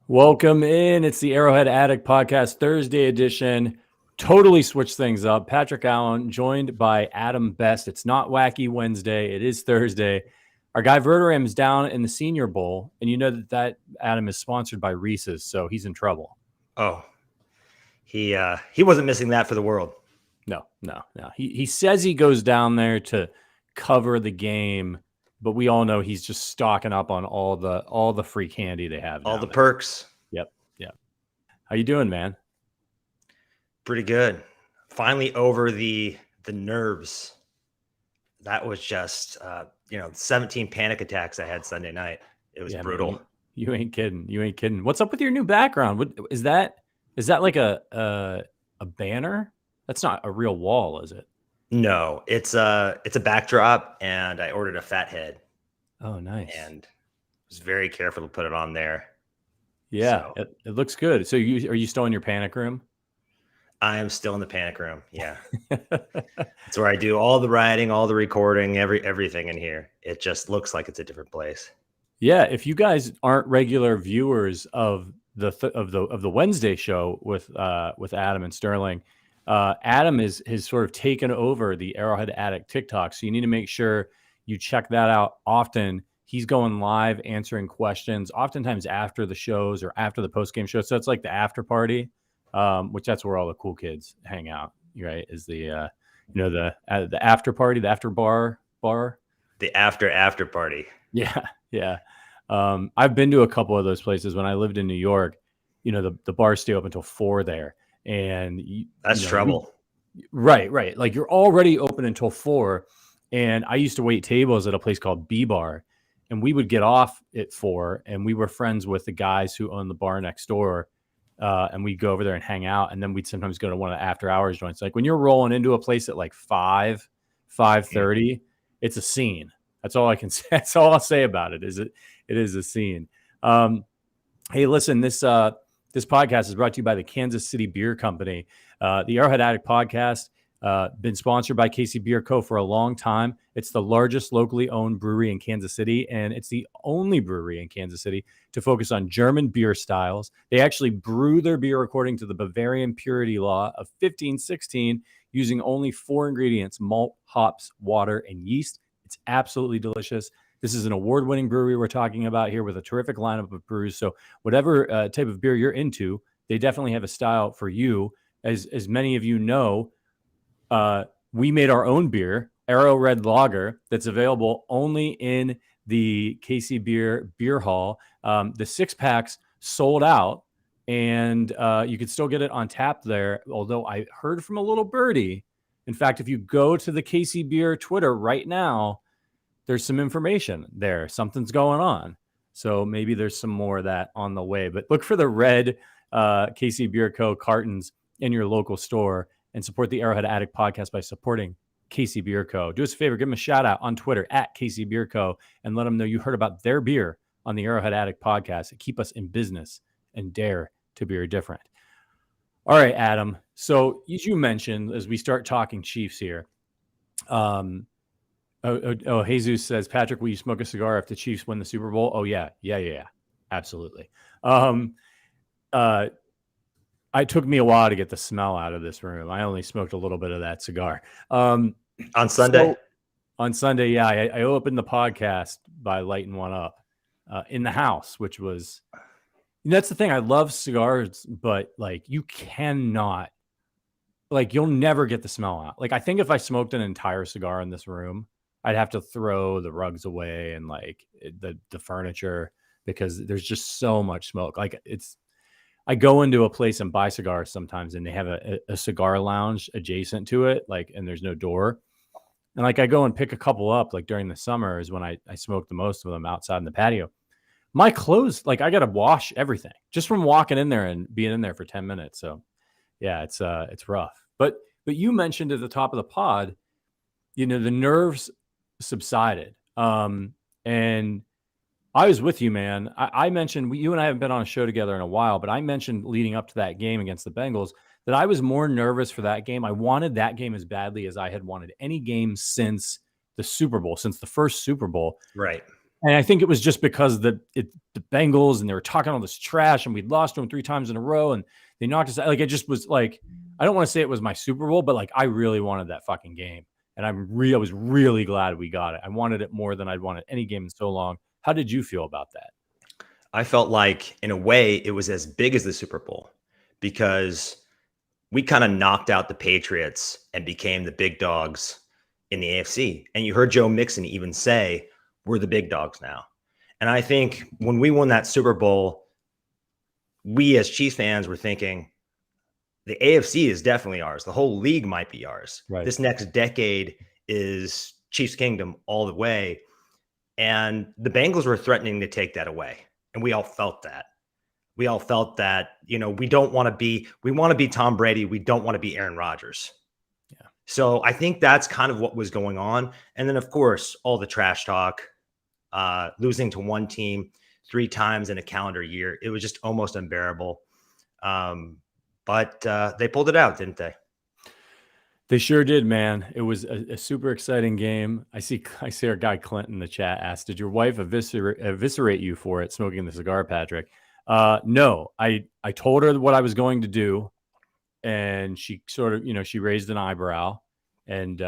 Welcome in. It's the Arrowhead Addict podcast, Thursday edition. Totally switched things up. Patrick Allen joined by Adam Best. It's not Wacky Wednesday. It is Thursday. Our guy Verderam is down in the Senior Bowl, and you know that Adam is sponsored by Reese's, so he's in trouble. Oh, he wasn't missing that for the world. No. He says he goes down there to cover the game, but we all know he's just stocking up on all the free candy they have. All the perks. Yep. How you doing, man? Pretty good. Finally over the nerves. That was just 17 panic attacks I had Sunday night. It was brutal. Man, you ain't kidding. What's up with your new background? What is that? Is that like a banner? That's not a real wall, is it? No, it's a backdrop, and I ordered a fat head. Oh, nice. And was very careful to put it on there. Yeah, so, it looks good. So are you still in your panic room? I am still in the panic room. Yeah. It's where I do all the writing, all the recording, everything in here. It just looks like it's a different place. Yeah. If you guys aren't regular viewers of the Wednesday show with Adam and Sterling, Adam has sort of taken over the Arrowhead Addict TikTok. So you need to make sure you check that out often. He's going live, answering questions, oftentimes after the shows or after the post-game show. So it's like the after party, which that's where all the cool kids hang out, right? Is the after party, the after bar. The after party. Yeah. I've been to a couple of those places when I lived in New York. You know, the bars stay open until 4 there. And that's trouble. Right. Like you're already open until 4. And I used to wait tables at a place called B Bar, and we would get off at 4, and we were friends with the guys who owned the bar next door. And we'd go over there and hang out. And then we'd sometimes go to one of the after hours joints. Like when you're rolling into a place at like 5:30, it's a scene. That's all I can say. That's all I'll say about it. It is a scene. Hey, listen, this podcast is brought to you by the Kansas City Beer Company. The Arrowhead Addict podcast, been sponsored by KC Beer Co. for a long time. It's the largest locally owned brewery in Kansas City, and it's the only brewery in Kansas City to focus on German beer styles. They actually brew their beer according to the Bavarian purity law of 1516, using only 4 ingredients: malt, hops, water, and yeast. It's absolutely delicious. This is an award-winning brewery we're talking about here with a terrific lineup of brews. So whatever type of beer you're into, they definitely have a style for you. As many of you know, we made our own beer, Arrowhead Lager, that's available only in the KC Beer Hall. The 6-packs sold out, and you could still get it on tap there. Although I heard from a little birdie. In fact, if you go to the KC Beer Twitter right now, there's some information there. Something's going on. So maybe there's some more of that on the way. But look for the red KC Beer Co. cartons in your local store and support the Arrowhead Addict podcast by supporting KC Beer Co. Do us a favor, give them a shout out on Twitter at KC Beer Co. and let them know you heard about their beer on the Arrowhead Addict podcast. Keep us in business and dare to be different. All right, Adam. So as you mentioned, as we start talking Chiefs here, Jesus says, Patrick, will you smoke a cigar if the Chiefs win the Super Bowl? Oh, yeah. Absolutely. It took me a while to get the smell out of this room. I only smoked a little bit of that cigar. On Sunday? On Sunday, yeah. I opened the podcast by lighting one up in the house, which was, that's the thing. I love cigars, but like you cannot, like you'll never get the smell out. Like I think if I smoked an entire cigar in this room, I'd have to throw the rugs away and like the furniture because there's just so much smoke. Like I go into a place and buy cigars sometimes and they have a cigar lounge adjacent to it, like, and there's no door. And like I go and pick a couple up like during the summer is when I smoke the most of them outside in the patio. My clothes, like I got to wash everything just from walking in there and being in there for 10 minutes. So yeah, it's rough. But you mentioned at the top of the pod, the nerves subsided. And I was with you, man. I mentioned, you and I haven't been on a show together in a while, but I mentioned leading up to that game against the Bengals that I was more nervous for that game. I wanted that game as badly as I had wanted any game since the Super Bowl, since the first Super Bowl. Right. And I think it was just because the Bengals, and they were talking all this trash, and we'd lost to them 3 times in a row, and they knocked us out. Like, it just was like, I don't want to say it was my Super Bowl, but like, I really wanted that fucking game. And I was really glad we got it. I wanted it more than I'd wanted any game in so long. How did you feel about that? I felt like, in a way, it was as big as the Super Bowl because we kind of knocked out the Patriots and became the big dogs in the AFC. And you heard Joe Mixon even say, we're the big dogs now. And I think when we won that Super Bowl, we as Chiefs fans were thinking, the AFC is definitely ours. The whole league might be ours. Right. This next decade is Chiefs Kingdom all the way. And the Bengals were threatening to take that away. And we all felt that. We all felt that, we want to be Tom Brady. We don't want to be Aaron Rodgers. Yeah. So I think that's kind of what was going on. And then, of course, all the trash talk, losing to one team 3 times in a calendar year. It was just almost unbearable. But they pulled it out, didn't they? They sure did, man. It was a super exciting game. I see our guy Clint in the chat asked, did your wife eviscerate you for it, smoking the cigar, Patrick? No, I told her what I was going to do, and she sort of, she raised an eyebrow. And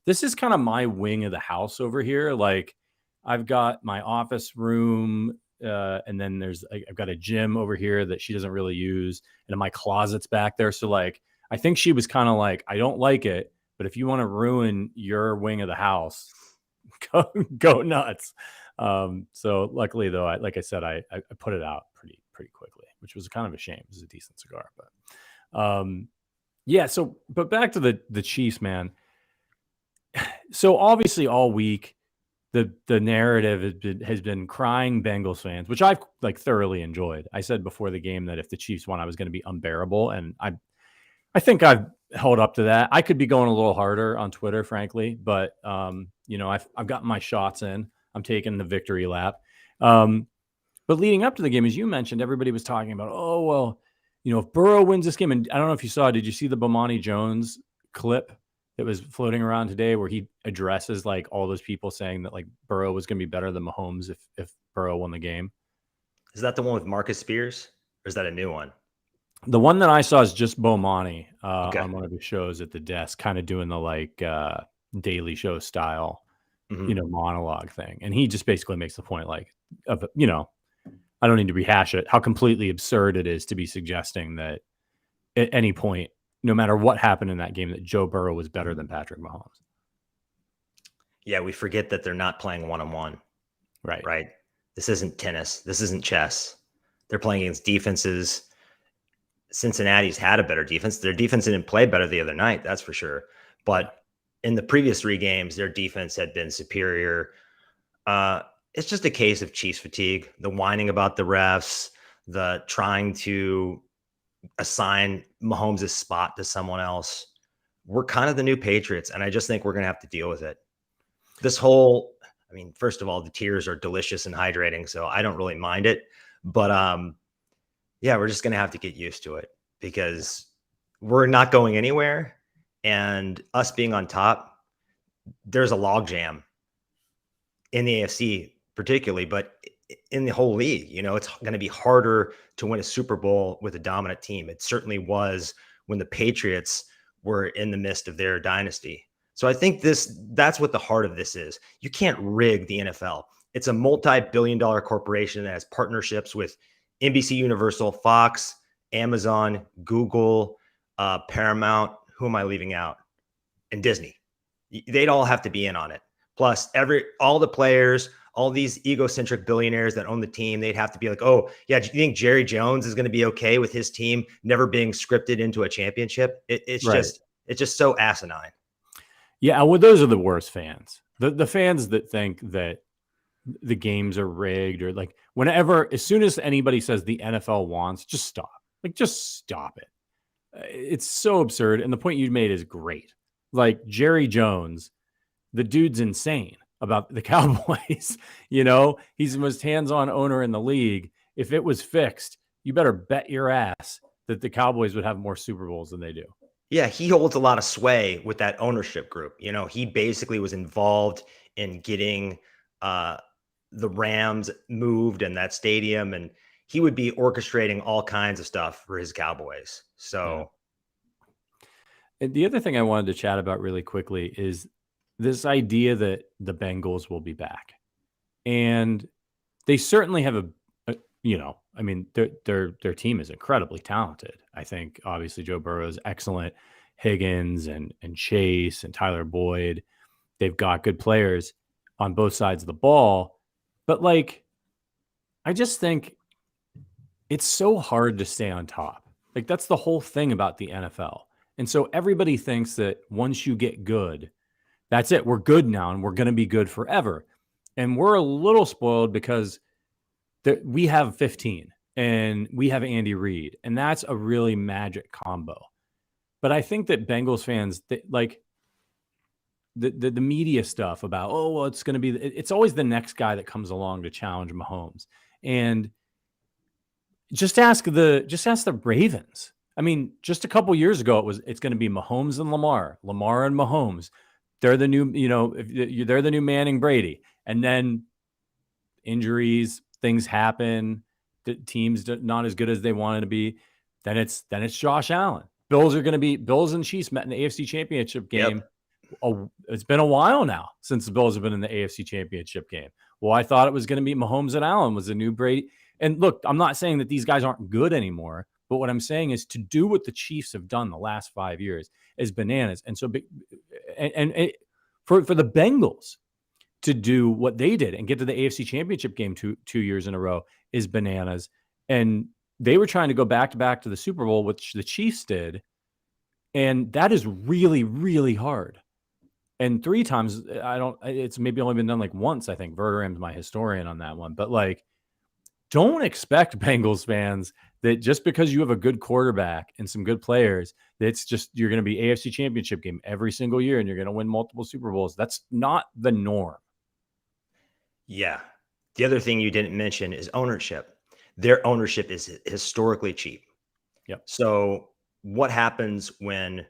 this is kind of my wing of the house over here. Like, I've got my office room, and then I've got a gym over here that she doesn't really use, and my closet's back there. So like, I think she was kind of like, I don't like it, but if you want to ruin your wing of the house, go nuts. So luckily though, like I said, I put it out pretty quickly, which was kind of a shame. It was a decent cigar, but yeah. So, but back to the Chiefs, man. So obviously all week, the narrative has been crying Bengals fans, which I've like thoroughly enjoyed. I said before the game that if the Chiefs won, I was going to be unbearable, and I think I've held up to that. I could be going a little harder on Twitter, frankly, but I've gotten my shots in. I'm taking the victory lap. But leading up to the game, as you mentioned, everybody was talking about, oh well, if Burrow wins this game, and I don't know if you saw, did you see the Bomani Jones clip that was floating around today where he addresses like all those people saying that like Burrow was going to be better than Mahomes if Burrow won the game? Is that the one with Marcus Spears, or is that a new one? The one that I saw is just Bomani Okay. on one of his shows at the desk, kind of doing the like Daily Show style, monologue thing. And he just basically makes the point like, I don't need to rehash it, how completely absurd it is to be suggesting that at any point, no matter what happened in that game, that Joe Burrow was better than Patrick Mahomes. Yeah, we forget that they're not playing one-on-one. Right. This isn't tennis. This isn't chess. They're playing against defenses. Cincinnati's had a better defense. Their defense didn't play better the other night, that's for sure. But in the previous 3 games, their defense had been superior. It's just a case of Chiefs fatigue, the whining about the refs, the trying to assign Mahomes' spot to someone else. We're kind of the new Patriots, and I just think we're going to have to deal with it. First of all, the tears are delicious and hydrating, so I don't really mind it. But yeah, we're just going to have to get used to it because we're not going anywhere. And us being on top, there's a logjam in the AFC particularly, but in the whole league, it's going to be harder to win a Super Bowl with a dominant team. It certainly was when the Patriots were in the midst of their dynasty. So I think that's what the heart of this is. You can't rig the NFL. It's a multi-billion-dollar corporation that has partnerships with NBC Universal, Fox, Amazon, Google, Paramount. Who am I leaving out? And Disney. They'd all have to be in on it. Plus, all the players, all these egocentric billionaires that own the team, they'd have to be like, oh, yeah, do you think Jerry Jones is going to be okay with his team never being scripted into a championship? It's right. It's just so asinine. Yeah, well, those are the worst fans. The fans that think that the games are rigged, or like as soon as anybody says the NFL wants, just stop. Like, just stop it. It's so absurd. And the point you made is great. Like, Jerry Jones, the dude's insane about the Cowboys. He's the most hands-on owner in the league. If it was fixed, you better bet your ass that the Cowboys would have more Super Bowls than they do. Yeah, he holds a lot of sway with that ownership group. He basically was involved in getting the Rams moved and that stadium, and he would be orchestrating all kinds of stuff for his Cowboys. So And the other thing I wanted to chat about really quickly is this idea that the Bengals will be back. And they certainly have I mean, their team is incredibly talented. I think obviously Joe Burrow is excellent. Higgins and Chase and Tyler Boyd, they've got good players on both sides of the ball. But like, I just think it's so hard to stay on top. Like, that's the whole thing about the NFL. And so everybody thinks that once you get good, that's it. We're good now and we're going to be good forever. And we're a little spoiled because we have 15 and we have Andy Reid, and that's a really magic combo. But I think that Bengals fans, like the media stuff about, oh, well, it's going to be, it's always the next guy that comes along to challenge Mahomes. And just ask the Ravens. I mean, just a couple years ago, it's going to be Mahomes and Lamar and Mahomes. They're the new, they're the new Manning Brady. And then injuries, things happen. The team's not as good as they wanted to be. Then it's Josh Allen. Bills and Chiefs met in the AFC Championship game. Yep. It's been a while now since the Bills have been in the AFC Championship game. Well, I thought it was going to be Mahomes and Allen was the new Brady. And look, I'm not saying that these guys aren't good anymore, but what I'm saying is to do what the Chiefs have done the last 5 years is bananas. And so, for the Bengals to do what they did and get to the AFC Championship game two years in a row is bananas. And they were trying to go back to the Super Bowl, which the Chiefs did. And that is really, really hard. And 3 times, it's maybe only been done like once, I think. Verderam's my historian on that one. But like, don't expect Bengals fans that just because you have a good quarterback and some good players, that's just, you're going to be AFC Championship game every single year and you're going to win multiple Super Bowls. That's not the norm. Yeah. The other thing you didn't mention is ownership. Their ownership is historically cheap. Yep. So what happens when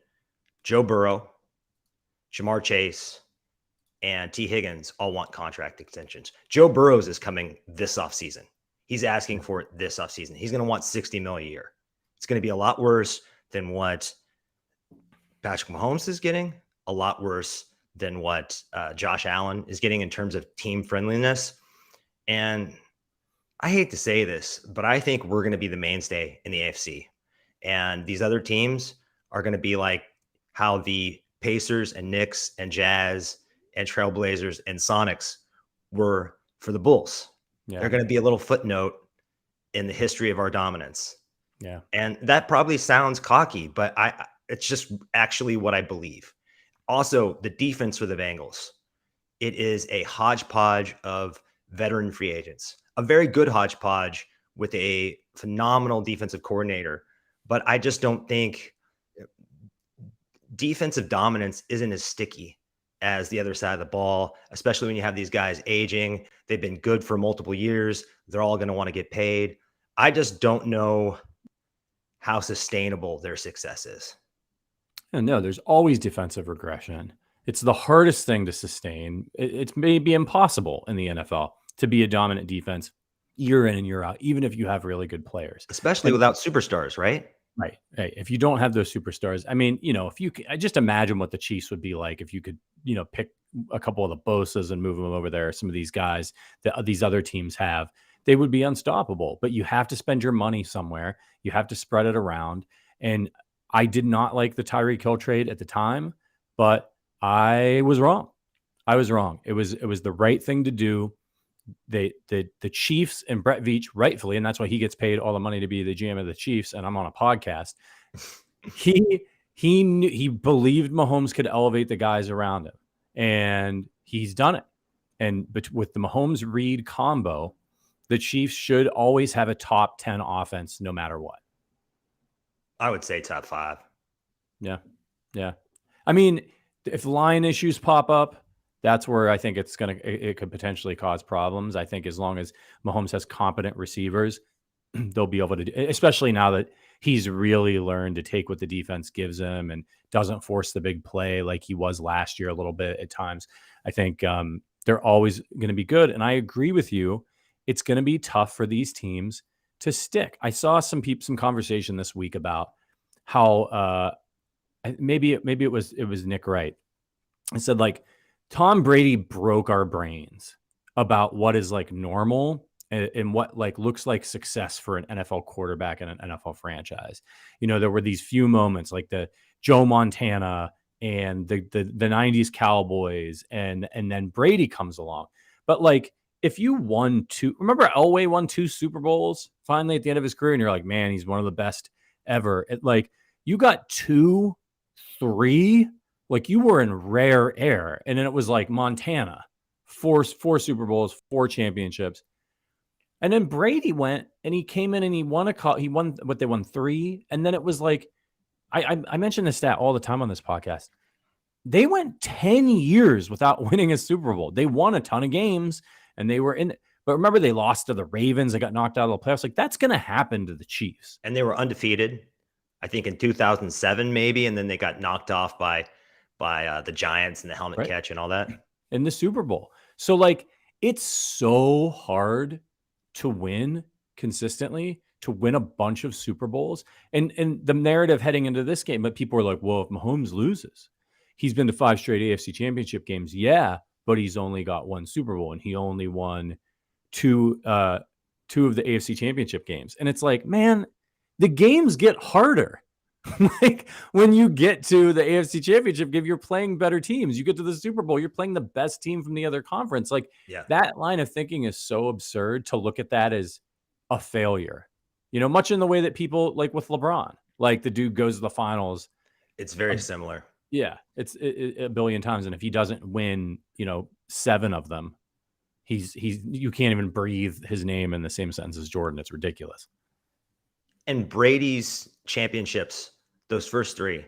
Joe Burrow, Jamar Chase, and T. Higgins all want contract extensions? Joe Burrows is coming this offseason. He's asking for it this offseason. He's going to want $60 million a year. It's going to be a lot worse than what Patrick Mahomes is getting, a lot worse than what Josh Allen is getting in terms of team friendliness. And I hate to say this, but I think we're going to be the mainstay in the AFC. And these other teams are going to be like how the Pacers and Knicks and Jazz and Trailblazers and Sonics were for the Bulls. Yeah. They're going to be a little footnote in the history of our dominance. Yeah. And that probably sounds cocky, but it's just actually what I believe. Also, the defense for the Bengals, it is a hodgepodge of veteran free agents, a very good hodgepodge with a phenomenal defensive coordinator. But I just don't think defensive dominance isn't as sticky as the other side of the ball, especially when you have these guys aging. They've been good for multiple years. They're all going to want to get paid. I just don't know how sustainable their success is. And no, there's always defensive regression. It's the hardest thing to sustain. It's maybe impossible in the NFL to be a dominant defense year in and year out, even if you have really good players. Especially without superstars, right? Right. Hey, if you don't have those superstars, I mean, if you I just imagine what the Chiefs would be like if you could, pick a couple of the Bosas and move them over there. Some of these guys that these other teams have, they would be unstoppable. But you have to spend your money somewhere. You have to spread it around. And I did not like the Tyreek Hill trade at the time, but I was wrong. It was the right thing to do. The Chiefs and Brett Veach, rightfully, and that's why he gets paid all the money to be the GM of the Chiefs, and I'm on a podcast. He believed Mahomes could elevate the guys around him, and he's done it. And with the Mahomes-Reed combo, the Chiefs should always have a top 10 offense no matter what. I would say top 5. Yeah. I mean, if line issues pop up, that's where I think it could potentially cause problems. I think as long as Mahomes has competent receivers, they'll be able to do, especially now that he's really learned to take what the defense gives him and doesn't force the big play like he was last year a little bit at times. I think They're always going to be good. And I agree with you. It's going to be tough for these teams to stick. I saw some conversation this week about how maybe it was Nick Wright. I said, like, Tom Brady broke our brains about what is like normal and what like looks like success for an NFL quarterback in an NFL franchise. There were these few moments like the Joe Montana and the 90s Cowboys and then Brady comes along. But like, if you remember Elway won 2 Super Bowls finally at the end of his career, and you're like, man, he's one of the best ever. You got 2, 3, like you were in rare air. And then it was like Montana, 4 Super Bowls, 4 championships. And then Brady went and he came in and he won they won 3. And then it was like, I mention this stat all the time on this podcast. They went 10 years without winning a Super Bowl. They won a ton of games and they were in it. But remember, they lost to the Ravens. They got knocked out of the playoffs. Like, that's going to happen to the Chiefs. And they were undefeated, I think, in 2007, maybe. And then they got knocked off by the Giants and the helmet catch and all that. In the Super Bowl. So, like, it's so hard to win consistently, to win a bunch of Super Bowls. And the narrative heading into this game, but people were like, well, if Mahomes loses, he's been to 5 straight AFC Championship games. Yeah, but he's only got 1 Super Bowl, and he only won 2 of the AFC Championship games. And it's like, man, the games get harder. Like, when you get to the AFC Championship game, you're playing better teams. You get to the Super Bowl, you're playing the best team from the other conference. Like, that line of thinking is so absurd to look at that as a failure. Much in the way that people, like with LeBron, like the dude goes to the finals. It's very similar. Yeah, it's a billion times. And if he doesn't win, 7 of them, you can't even breathe his name in the same sentence as Jordan. It's ridiculous. And Brady's championships, those first 3,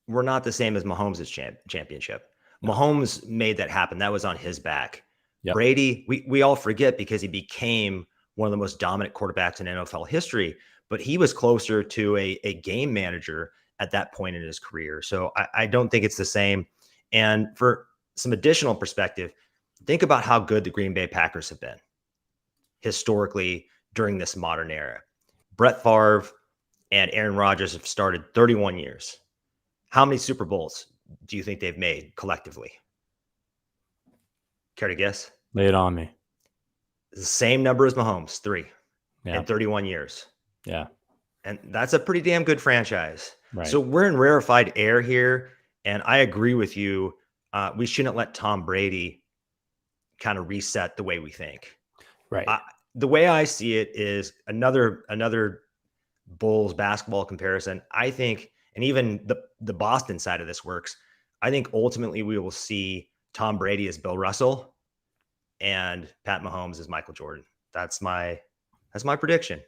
were not the same as Mahomes' championship. No. Mahomes made that happen. That was on his back. Yep. Brady, we all forget because he became one of the most dominant quarterbacks in NFL history, but he was closer to a game manager at that point in his career. So I don't think it's the same. And for some additional perspective, think about how good the Green Bay Packers have been historically during this modern era. Brett Favre and Aaron Rodgers have started 31 years. How many Super Bowls do you think they've made collectively? Care to guess? Lay it on me. The same number as Mahomes, 3 in 31 years. Yeah. And that's a pretty damn good franchise. Right. So we're in rarefied air here. And I agree with you. We shouldn't let Tom Brady kind of reset the way we think. Right. The way I see it is another Bulls basketball comparison. I think, and even the Boston side of this works, I think ultimately we will see Tom Brady as Bill Russell and Pat Mahomes as Michael Jordan. That's my prediction.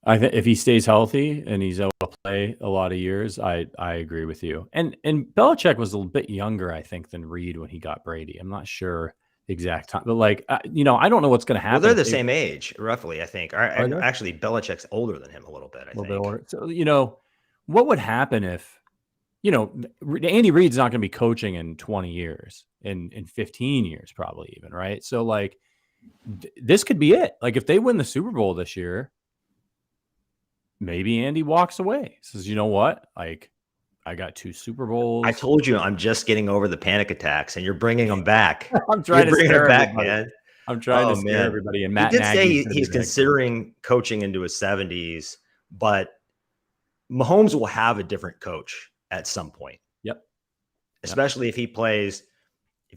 I think if he stays healthy and he's able to play a lot of years, I agree with you. And Belichick was a little bit younger, I think, than Reed when he got Brady. I'm not sure the exact time, but like, I don't know what's going to happen. Well, they're the same age, roughly, I think. Actually, Belichick's older than him a little bit, I think. Bit older. So, what would happen if, Andy Reid's not going to be coaching in 20 years, in 15 years, probably even, right? So, like, this could be it. Like, if they win the Super Bowl this year, maybe Andy walks away. Says, you know what? Like, I got 2 Super Bowls. I told you I'm just getting over the panic attacks, and you're bringing them back. I'm trying to scare back, man. I'm trying to scare everybody. And Matt did Nagy say he's considering coaching into his 70s, but Mahomes will have a different coach at some point. Yep. Especially if he plays,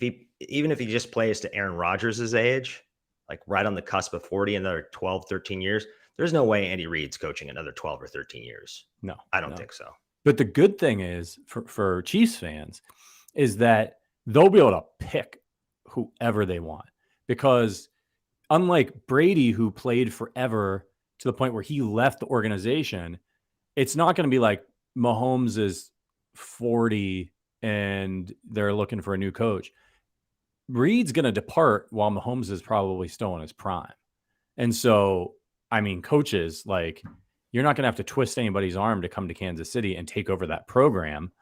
even if he just plays to Aaron Rodgers' age, like right on the cusp of 40, another 12, 13 years. There's no way Andy Reid's coaching another 12 or 13 years. No, I don't think so. But the good thing is for Chiefs fans is that they'll be able to pick whoever they want, because unlike Brady, who played forever to the point where he left the organization, it's not going to be like Mahomes is 40 and they're looking for a new coach. Reid's going to depart while Mahomes is probably still in his prime. And so, I mean, coaches, like, you're not going to have to twist anybody's arm to come to Kansas City and take over that program.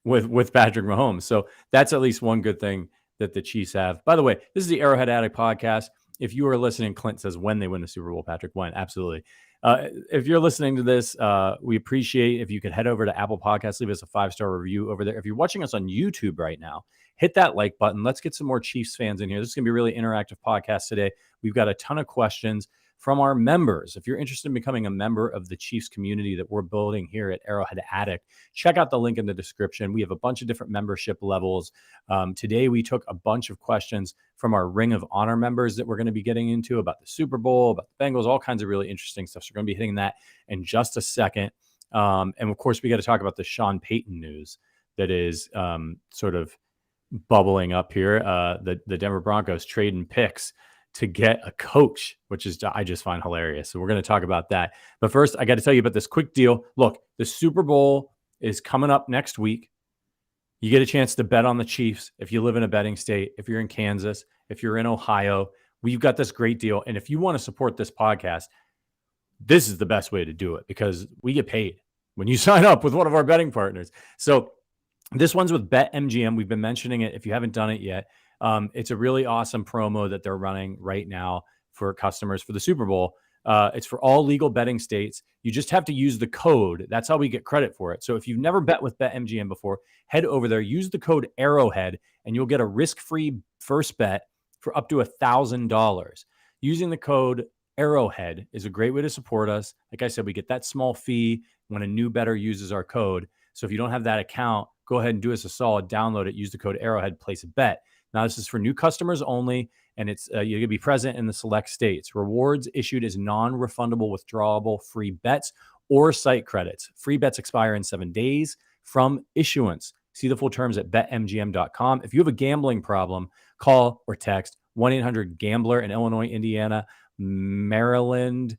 with Patrick Mahomes. So that's at least one good thing that the Chiefs have. By the way, this is the Arrowhead Addict podcast. If you are listening, Clint says when they win the Super Bowl, Patrick, when? Absolutely. If you're listening to this, we appreciate if you could head over to Apple Podcasts, leave us a 5-star review over there. If you're watching us on YouTube right now, hit that like button. Let's get some more Chiefs fans in here. This is going to be a really interactive podcast today. We've got a ton of questions from our members. If you're interested in becoming a member of the Chiefs community that we're building here at Arrowhead Addict, check out the link in the description. We have a bunch of different membership levels. Today, we took a bunch of questions from our Ring of Honor members that we're going to be getting into about the Super Bowl, about the Bengals, all kinds of really interesting stuff. So we're going to be hitting that in just a second. And of course, we got to talk about the Sean Payton news that is sort of bubbling up here. The Denver Broncos trading picks to get a coach, which is, I just find hilarious. So we're going to talk about that. But first, I got to tell you about this quick deal. Look, the Super Bowl is coming up next week. You get a chance to bet on the Chiefs if you live in a betting state, if you're in Kansas, if you're in Ohio. We've got this great deal. And if you want to support this podcast, this is the best way to do it because we get paid when you sign up with one of our betting partners. So this one's with BetMGM. We've been mentioning it if you haven't done it yet. It's a really awesome promo that they're running right now for customers for the Super Bowl. It's for all legal betting states. You just have to use the code. That's how we get credit for it. So if you've never bet with BetMGM before, head over there, use the code Arrowhead, and you'll get a risk-free first bet for up to $1,000. Using the code Arrowhead is a great way to support us. Like I said, we get that small fee when a new bettor uses our code. So if you don't have that account, go ahead and do us a solid, download it, use the code Arrowhead, place a bet. Now, this is for new customers only, and it's you're going to be present in the select states. Rewards issued as non-refundable, withdrawable free bets or site credits. Free bets expire in 7 days from issuance. See the full terms at betmgm.com. If you have a gambling problem, call or text 1-800-GAMBLER in Illinois, Indiana, Maryland,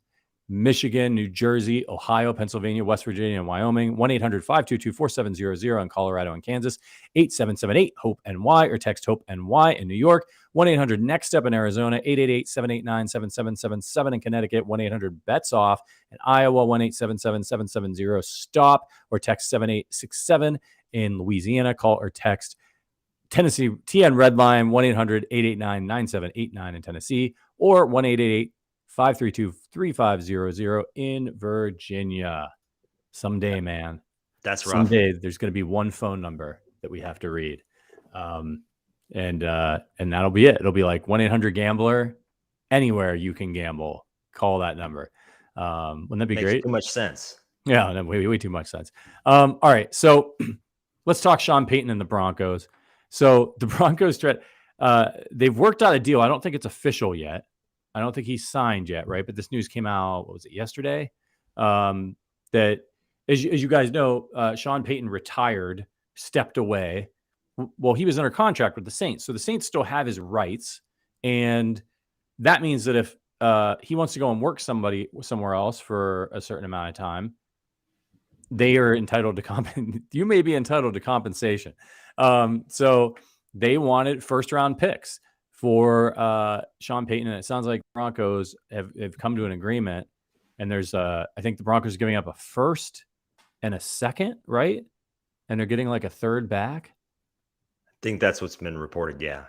Michigan, New Jersey, Ohio, Pennsylvania, West Virginia, and Wyoming, 1-800-522-4700 in Colorado and Kansas, 8778-HOPE-NY, or text HOPE-NY in New York, 1-800-NEXT-STEP in Arizona, 888-789-7777 in Connecticut, 1-800-BETS-OFF in Iowa, 1-877-770-STOP, or text 7867 in Louisiana, call or text Tennessee TN REDLINE, 1-800-889-9789 in Tennessee, or 1-888-532-3500 in Virginia. Someday, man. That's rough. Someday there's going to be one phone number that we have to read. And that'll be it. It'll be like 1-800-GAMBLER. Anywhere you can gamble, call that number. Wouldn't that be Makes great? too much sense. Yeah, no, way too much sense. All right, so let's talk Sean Payton and the Broncos. So the Broncos, they've worked out a deal. I don't think it's official yet. I don't think he's signed yet, right? But this news came out, what was it, yesterday? That, as you guys know, Sean Payton retired, stepped away. Well, he was under contract with the Saints. So the Saints still have his rights. And that means that if he wants to go and work somewhere else for a certain amount of time, they are entitled to you may be entitled to compensation. So they wanted first-round picks for Sean Payton, and it sounds like Broncos have come to an agreement. And there's I think the Broncos are giving up a first and a second, right? And they're getting like a third back. I think that's what's been reported. Yeah.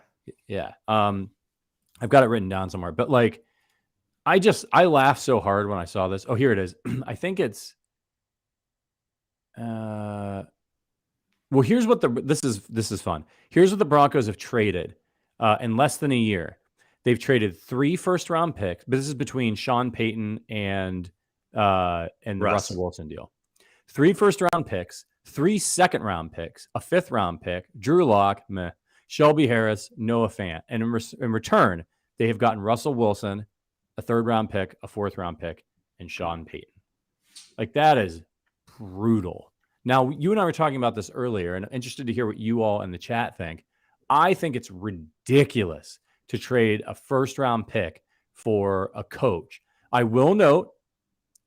Yeah. I've got it written down somewhere, but like, I laughed so hard when I saw this. Oh, here it is. I think it's, well, here's what this is fun. Here's what the Broncos have traded in less than a year. They've traded 3 first-round picks, but this is between Sean Payton and the Russell Wilson deal. 3 first-round picks, 3 second-round picks, a 5th-round pick, Drew Lock, meh, Shelby Harris, Noah Fant. And in return, they have gotten Russell Wilson, a 3rd-round pick, a 4th-round pick, and Sean Payton. Like, that is brutal. Now, you and I were talking about this earlier, and I'm interested to hear what you all in the chat think. I think it's ridiculous to trade a first-round pick for a coach. I will note,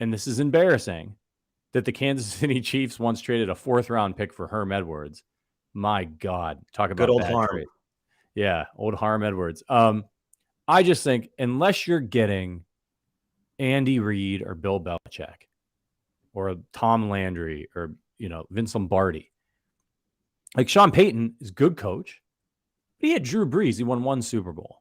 and this is embarrassing, that the Kansas City Chiefs once traded a 4th-round pick for Herm Edwards. My God, talk about good old bad Harm. trade. Yeah, old Herm Edwards. I just think unless you're getting Andy Reid or Bill Belichick or Tom Landry or Vince Lombardi, Like Sean Payton is a good coach, but he had Drew Brees. He won 1 Super Bowl.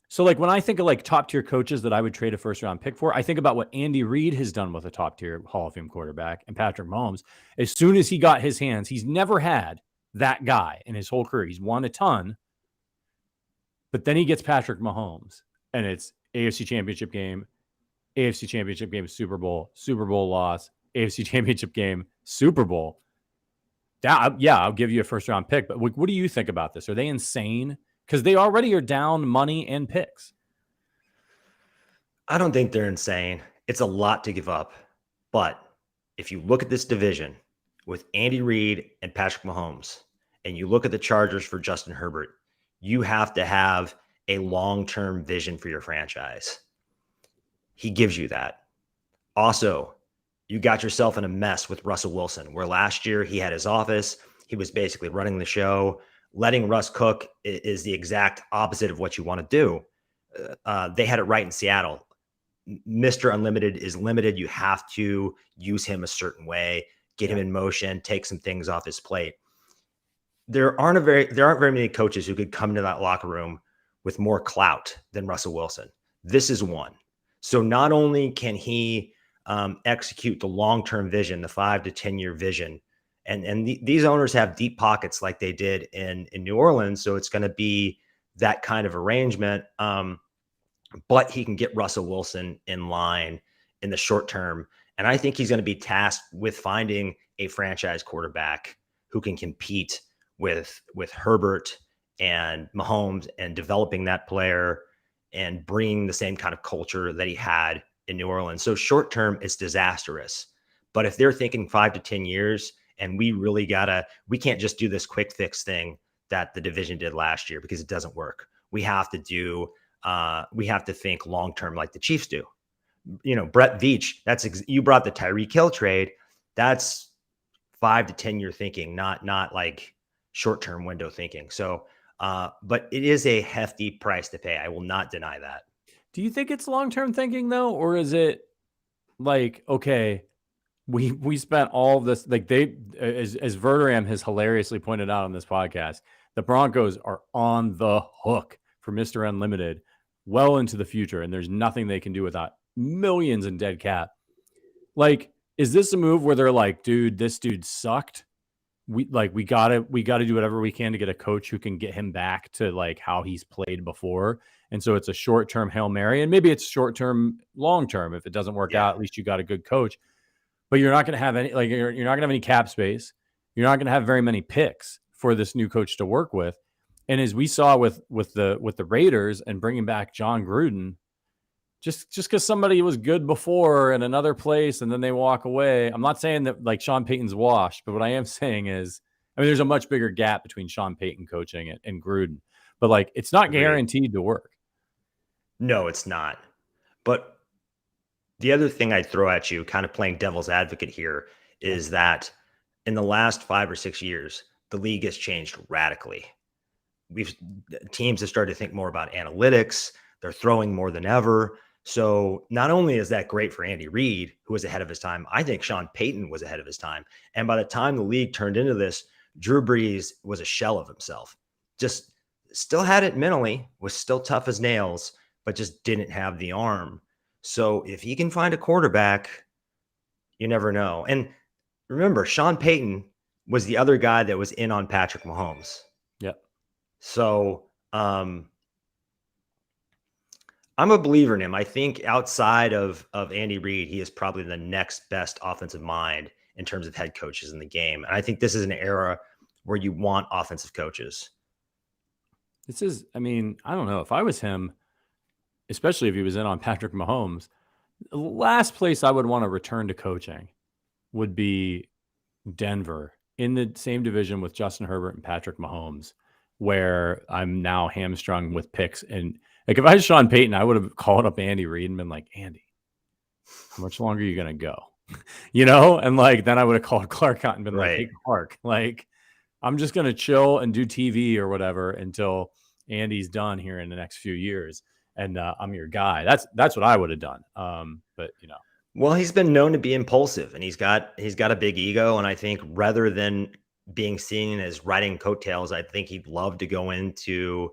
So like when I think of like top tier coaches that I would trade a first round pick for, I think about what Andy Reid has done with a top tier Hall of Fame quarterback and Patrick Mahomes. As soon as he got his hands, he's never had that guy in his whole career. He's won a ton, but then he gets Patrick Mahomes and it's AFC Championship game, Super Bowl loss, AFC Championship game, Super Bowl. Yeah, I'll give you a first round pick. But what do you think about this? Are they insane? Because they already are down money and picks. I don't think they're insane. It's a lot to give up. But if you look at this division with Andy Reid and Patrick Mahomes, and you look at the Chargers for Justin Herbert, you have to have a long-term vision for your franchise. He gives you that. Also, you got yourself in a mess with Russell Wilson, where last year he had his office. He was basically running the show. Letting Russ cook is the exact opposite of what you want to do. They had it right in Seattle. Mr. Unlimited is limited. You have to use him a certain way, get him in motion, take some things off his plate. There aren't very many coaches who could come into that locker room with more clout than Russell Wilson. This is one. So not only can he execute the long-term vision, the 5 to 10 year vision, and these owners have deep pockets like they did in New Orleans. So it's going to be that kind of arrangement. But he can get Russell Wilson in line in the short term. And I think he's going to be tasked with finding a franchise quarterback who can compete with Herbert and Mahomes and developing that player and bringing the same kind of culture that he had in New Orleans. So short term, it's disastrous. But if they're thinking 5 to 10 years, and we can't just do this quick fix thing that the division did last year because it doesn't work. We have to think long term like the Chiefs do. Brett Veach, you brought the Tyreek Hill trade. That's 5 to 10 year thinking, not like short term window thinking. So, but it is a hefty price to pay. I will not deny that. Do you think it's long term thinking though, or is it like, okay, we spent all of this, like as Verderam has hilariously pointed out on this podcast, the Broncos are on the hook for Mr. Unlimited well into the future, and there's nothing they can do without millions in dead cap. Like, is this a move where they're like, dude, this dude sucked? We gotta do whatever we can to get a coach who can get him back to like how he's played before. And so it's a short-term Hail Mary, and maybe it's short-term, long-term. If it doesn't work out, at least you got a good coach. But you're not going to have any, like, you're not going to have any cap space. You're not going to have very many picks for this new coach to work with. And as we saw with the Raiders and bringing back John Gruden, just because somebody was good before in another place and then they walk away. I'm not saying that like Sean Payton's washed, but what I am saying is, I mean, there's a much bigger gap between Sean Payton coaching and Gruden, but like, it's not guaranteed to work. No, it's not. But the other thing I'd throw at you, kind of playing devil's advocate here, is that in the last 5 or 6 years, the league has changed radically. Teams have started to think more about analytics. They're throwing more than ever. So not only is that great for Andy Reid, who was ahead of his time, I think Sean Payton was ahead of his time. And by the time the league turned into this, Drew Brees was a shell of himself. Just still had it mentally, was still tough as nails, but just didn't have the arm. So if he can find a quarterback, you never know. And remember, Sean Payton was the other guy that was in on Patrick Mahomes. Yep. So I'm a believer in him. I think outside of Andy Reid, he is probably the next best offensive mind in terms of head coaches in the game. And I think this is an era where you want offensive coaches. This is, I mean, I don't know. If I was him, especially if he was in on Patrick Mahomes, the last place I would want to return to coaching would be Denver in the same division with Justin Herbert and Patrick Mahomes, where I'm now hamstrung with picks. And like, if I was Sean Payton, I would have called up Andy Reid and been like, Andy, how much longer are you going to go? And like, then I would have called Clark out and been like, hey, Clark, like, I'm just going to chill and do TV or whatever until Andy's done here in the next few years. And I'm your guy. That's what I would have done. But well, he's been known to be impulsive, and he's got a big ego. And I think rather than being seen as riding coattails. I think he'd love to go into,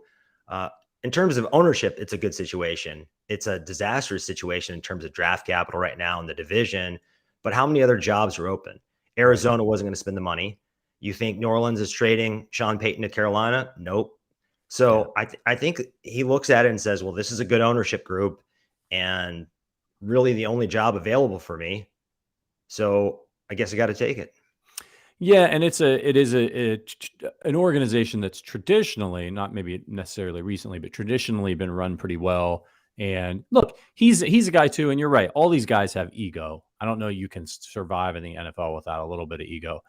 in terms of ownership, it's a good situation. It's a disastrous situation in terms of draft capital right now in the division. But how many other jobs are open? Arizona wasn't going to spend the money. You think New Orleans is trading Sean Payton to Carolina? Nope. So I think he looks at it and says, well, this is a good ownership group and really the only job available for me. So I guess I got to take it. Yeah, and it is an organization that's traditionally, not maybe necessarily recently, but traditionally been run pretty well. And look, he's a guy too, and you're right. All these guys have ego. I don't know you can survive in the NFL without a little bit of ego.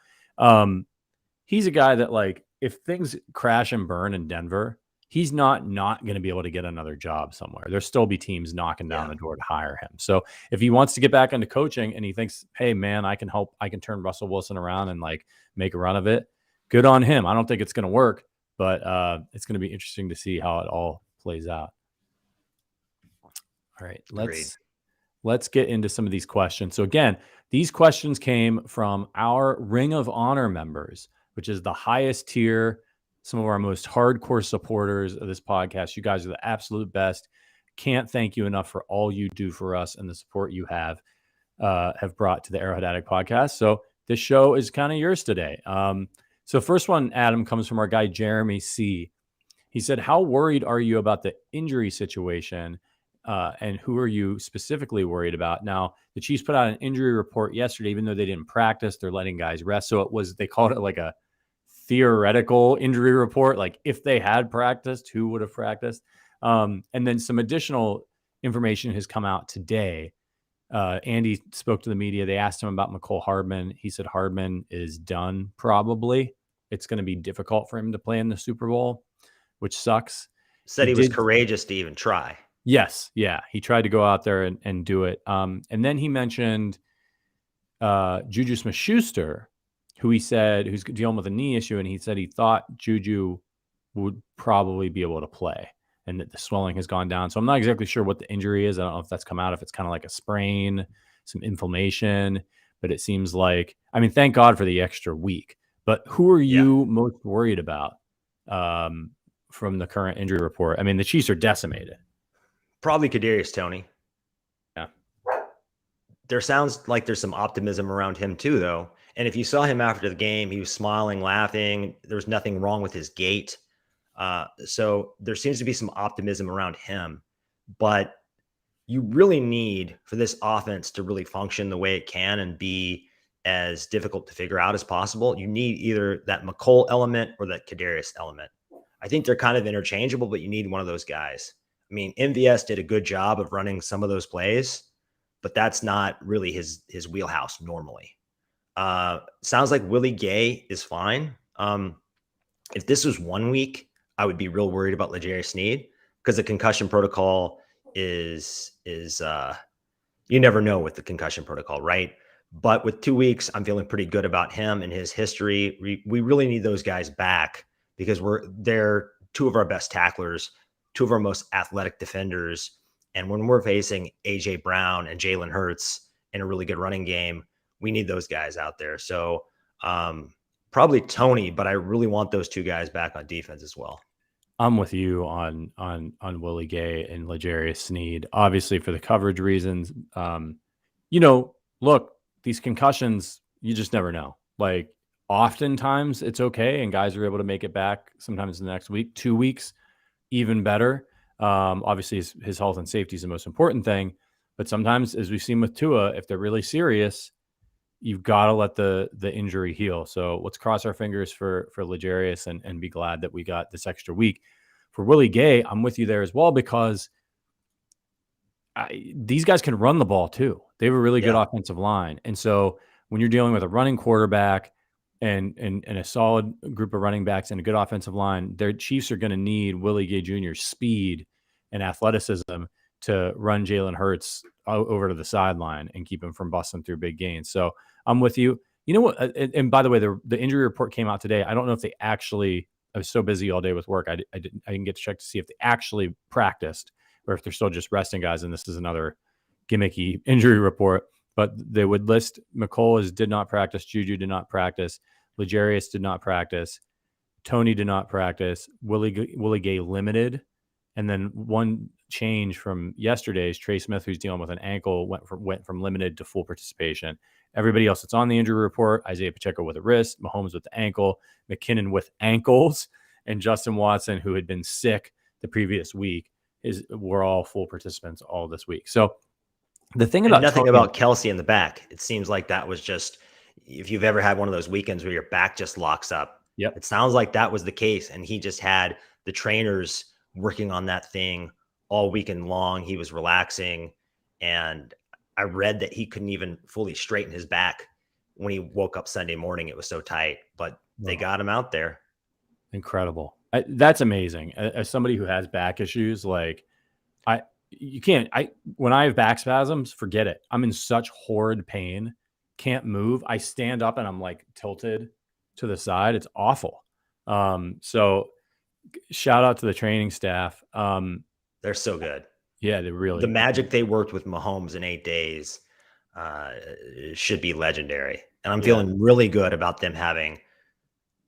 He's a guy that, like, if things crash and burn in Denver, he's not going to be able to get another job somewhere. There'll still be teams knocking down the door to hire him. So if he wants to get back into coaching and he thinks, hey man, I can help, I can turn Russell Wilson around and like make a run of it, good on him. I don't think it's going to work, but it's going to be interesting to see how it all plays out. All right, let's get into some of these questions. So again, these questions came from our Ring of Honor members, which is the highest tier, some of our most hardcore supporters of this podcast. You guys are the absolute best. Can't thank you enough for all you do for us and the support you have brought to the Arrowhead Addict podcast. So this show is kind of yours today. So first one, Adam, comes from our guy, Jeremy C. He said, how worried are you about the injury situation? And who are you specifically worried about? Now, the Chiefs put out an injury report yesterday, even though they didn't practice, they're letting guys rest. So they called it like a theoretical injury report. Like if they had practiced, who would have practiced? And then some additional information has come out today. Andy spoke to the media. They asked him about McCole Hardman. He said Hardman is done. Probably it's going to be difficult for him to play in the Super Bowl, which sucks. Said he was courageous to even try. Yes. Yeah. He tried to go out there and do it. And then he mentioned Juju Smith-Schuster, who he said, who's dealing with a knee issue. And he said he thought Juju would probably be able to play and that the swelling has gone down. So I'm not exactly sure what the injury is. I don't know if that's come out, if it's kind of like a sprain, some inflammation, but it seems like, I mean, thank God for the extra week. But who are you most worried about from the current injury report? I mean, the Chiefs are decimated. Probably Kadarius Toney. Yeah. There sounds like there's some optimism around him too, though. And if you saw him after the game, he was smiling, laughing. There was nothing wrong with his gait. So there seems to be some optimism around him. But you really need for this offense to really function the way it can and be as difficult to figure out as possible. You need either that McCole element or that Kadarius element. I think they're kind of interchangeable, but you need one of those guys. I mean, MVS did a good job of running some of those plays, but that's not really his wheelhouse normally. Sounds like Willie Gay is fine. If this was 1 week, I would be real worried about L'Jarius Sneed because the concussion protocol is you never know with the concussion protocol, right? But with 2 weeks, I'm feeling pretty good about him and his history. We really need those guys back because they're two of our best tacklers, two of our most athletic defenders. And when we're facing AJ Brown and Jalen Hurts in a really good running game, we need those guys out there. So probably Toney, but I really want those two guys back on defense as well. I'm with you on Willie Gay and L'Jarius Sneed, obviously for the coverage reasons. Look, these concussions, you just never know. Like oftentimes it's okay. And guys are able to make it back sometimes the next week, 2 weeks, even better. Obviously his health and safety is the most important thing, but sometimes, as we've seen with Tua, if they're really serious, you've got to let the injury heal. So let's cross our fingers for L'Jarius and be glad that we got this extra week. For Willie Gay, I'm with you there as well, because these guys can run the ball too. They have a really good offensive line. And so when you're dealing with a running quarterback and a solid group of running backs and a good offensive line, their Chiefs are going to need Willie Gay Jr.'s speed and athleticism to run Jalen Hurts over to the sideline and keep him from busting through big gains. So I'm with you. You know what? And by the way, the injury report came out today. I don't know if they actually, I was so busy all day with work. I didn't get to check to see if they actually practiced or if they're still just resting guys. And this is another gimmicky injury report, but they would list McCole as did not practice. Juju did not practice. L'Jarius did not practice. Tony did not practice. Willie Gay limited. And then one change from yesterday's, Trey Smith, who's dealing with an ankle, went from limited to full participation. Everybody else that's on the injury report, Isaiah Pacheco with a wrist, Mahomes with the ankle, McKinnon with ankles, and Justin Watson, who had been sick the previous week, were all full participants all this week. So the thing about nothing about Kelsey in the back. It seems like that was just, if you've ever had one of those weekends where your back just locks up. Yep. It sounds like that was the case. And he just had the trainers working on that thing all weekend long. He was relaxing. And I read that he couldn't even fully straighten his back when he woke up Sunday morning. It was so tight, but they got him out there. Incredible. That's amazing. As somebody who has back issues, like when I have back spasms, forget it. I'm in such horrid pain, can't move. I stand up and I'm like tilted to the side. It's awful. So shout out to the training staff. They're so good. Yeah, they really. The magic they worked with Mahomes in 8 days should be legendary. And I'm feeling really good about them having,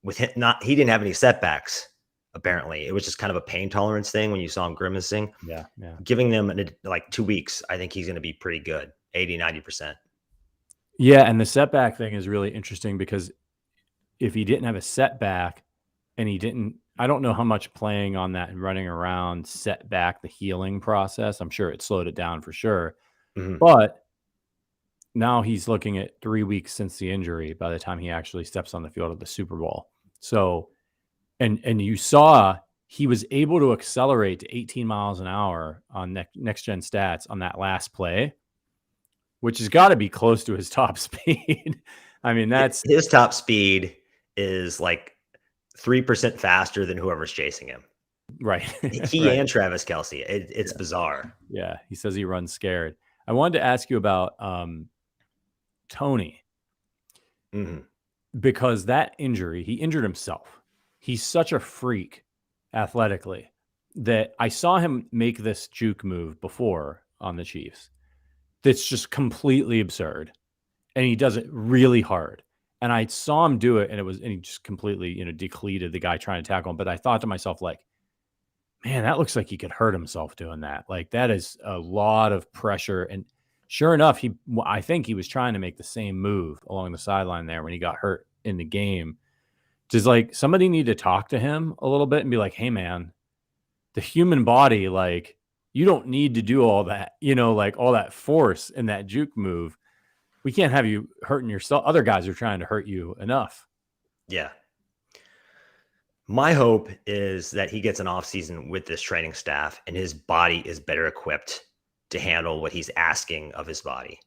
with him, he didn't have any setbacks. Apparently, it was just kind of a pain tolerance thing when you saw him grimacing. Yeah. Giving them like 2 weeks, I think he's going to be pretty good, 80-90%. Yeah, and the setback thing is really interesting because if he didn't have a setback and he didn't, I don't know how much playing on that and running around set back the healing process. I'm sure it slowed it down for sure. Mm-hmm. But now he's looking at 3 weeks since the injury by the time he actually steps on the field at the Super Bowl. So, and you saw he was able to accelerate to 18 miles an hour on next gen stats on that last play, which has got to be close to his top speed. I mean, that's his top speed is like 3% faster than whoever's chasing him. Right. He and Travis Kelce. It's bizarre. Yeah. He says he runs scared. I wanted to ask you about Tony, because that injury, he injured himself. He's such a freak athletically that I saw him make this juke move before on the Chiefs. That's just completely absurd. And he does it really hard. And I saw him do it and he just completely, decleated the guy trying to tackle him. But I thought to myself, like, man, that looks like he could hurt himself doing that. Like, that is a lot of pressure. And sure enough, I think he was trying to make the same move along the sideline there when he got hurt in the game. Just like somebody need to talk to him a little bit and be like, hey man, the human body, like, you don't need to do all that, like all that force in that juke move. We can't have you hurting yourself. Other guys are trying to hurt you enough. Yeah. My hope is that he gets an off season with this training staff and his body is better equipped to handle what he's asking of his body.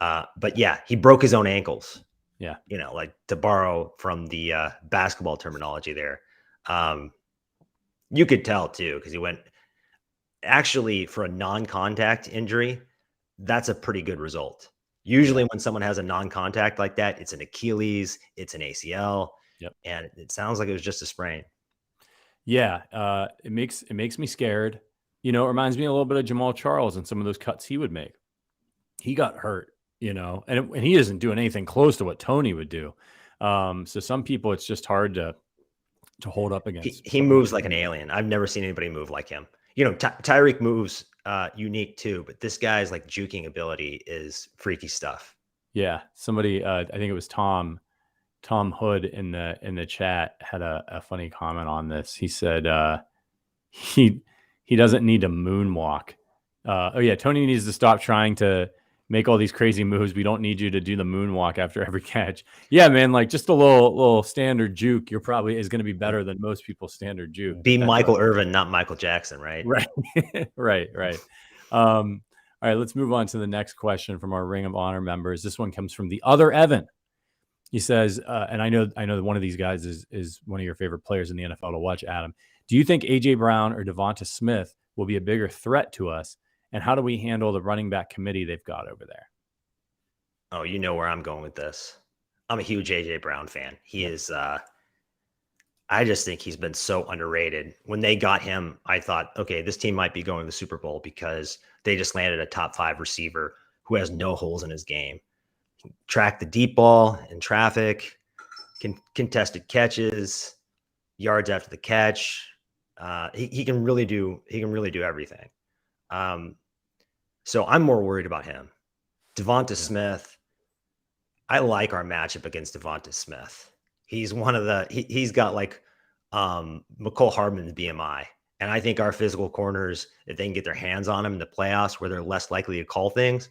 But yeah, he broke his own ankles. Yeah. Like, to borrow from the basketball terminology there. You could tell too, because he went actually for a non-contact injury. That's a pretty good result. Usually when someone has a non-contact like that, it's an Achilles, it's an ACL. Yep. And it sounds like it was just a sprain. Yeah. It makes me scared. It reminds me a little bit of Jamal Charles and some of those cuts he would make. He got hurt, and he isn't doing anything close to what Tony would do. So some people, it's just hard to hold up against. He moves like an alien. I've never seen anybody move like him. Tyreek moves unique too, but this guy's like juking ability is freaky stuff. Yeah. Somebody, I think it was Tom Hood in the chat had a funny comment on this. He said he doesn't need to moonwalk. Tony needs to stop trying to make all these crazy moves. We don't need you to do the moonwalk after every catch. Yeah, man, like just a little standard juke, you're probably is going to be better than most people's standard juke. Be Michael Irvin, not Michael Jackson, right? Right. Right. All right, let's move on to the next question from our Ring of Honor members. This one comes from the other Evan. He says, and I know that one of these guys is one of your favorite players in the NFL to watch, Adam. Do you think AJ Brown or Devonta Smith will be a bigger threat to us? And how do we handle the running back committee they've got over there? Oh, you know where I'm going with this. I'm a huge AJ Brown fan. He is, I just think he's been so underrated. When they got him, I thought, okay, this team might be going to the Super Bowl because they just landed a top 5 receiver who has no holes in his game. Track the deep ball in traffic, contested catches, yards after the catch. He can really do everything. So I'm more worried about him. Devonta Smith. I like our matchup against Devonta Smith. He's one of the he's got like McCole Hardman's BMI. And I think our physical corners, if they can get their hands on him in the playoffs where they're less likely to call things,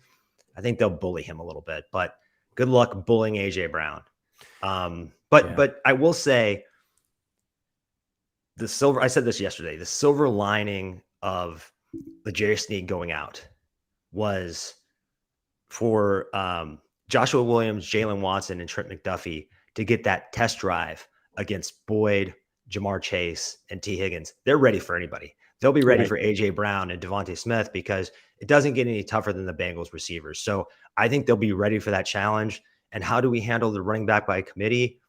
I think they'll bully him a little bit. But good luck bullying AJ Brown. But I will say I said this yesterday, the silver lining of the Jerry Sneed going out was for Joshua Williams, Jalen Watson, and Trent McDuffie to get that test drive against Boyd, Jamar Chase, and T. Higgins. They're ready for anybody. They'll be ready for AJ Brown and Devontae Smith because it doesn't get any tougher than the Bengals receivers. So I think they'll be ready for that challenge. And how do we handle the running back by committee?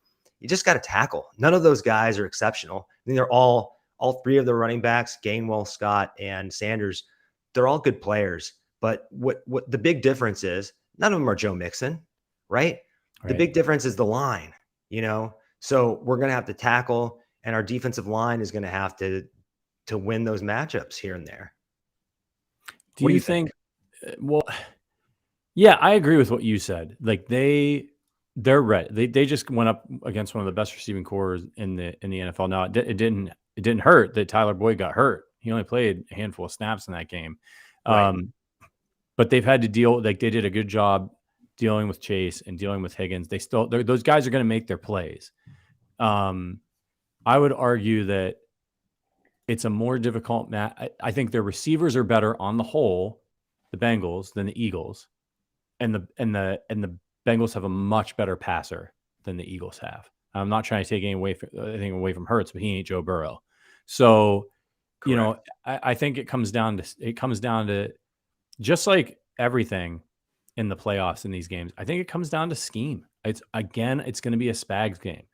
You just got to tackle. None of those guys are exceptional. I mean, they're all three of the running backs, Gainwell, Scott, and Sanders, they're all good players. But what the big difference is, none of them are Joe Mixon, right? The big difference is the line, So we're going to have to tackle, and our defensive line is going to have to win those matchups here and there. Do you think? Well, yeah, I agree with what you said. Like they're ready. They just went up against one of the best receiving corps in the NFL. Now it didn't hurt that Tyler Boyd got hurt. He only played a handful of snaps in that game. Right. But they've had to deal. Like they did a good job dealing with Chase and dealing with Higgins. Those guys are going to make their plays. I would argue that it's a more difficult match. I think their receivers are better on the whole, the Bengals, than the Eagles, and the Bengals have a much better passer than the Eagles have. I'm not trying to take anything away from Hurts, but he ain't Joe Burrow. So, correct. I think it comes down to just like everything in the playoffs in these games. I think it comes down to scheme. It's going to be a Spags game.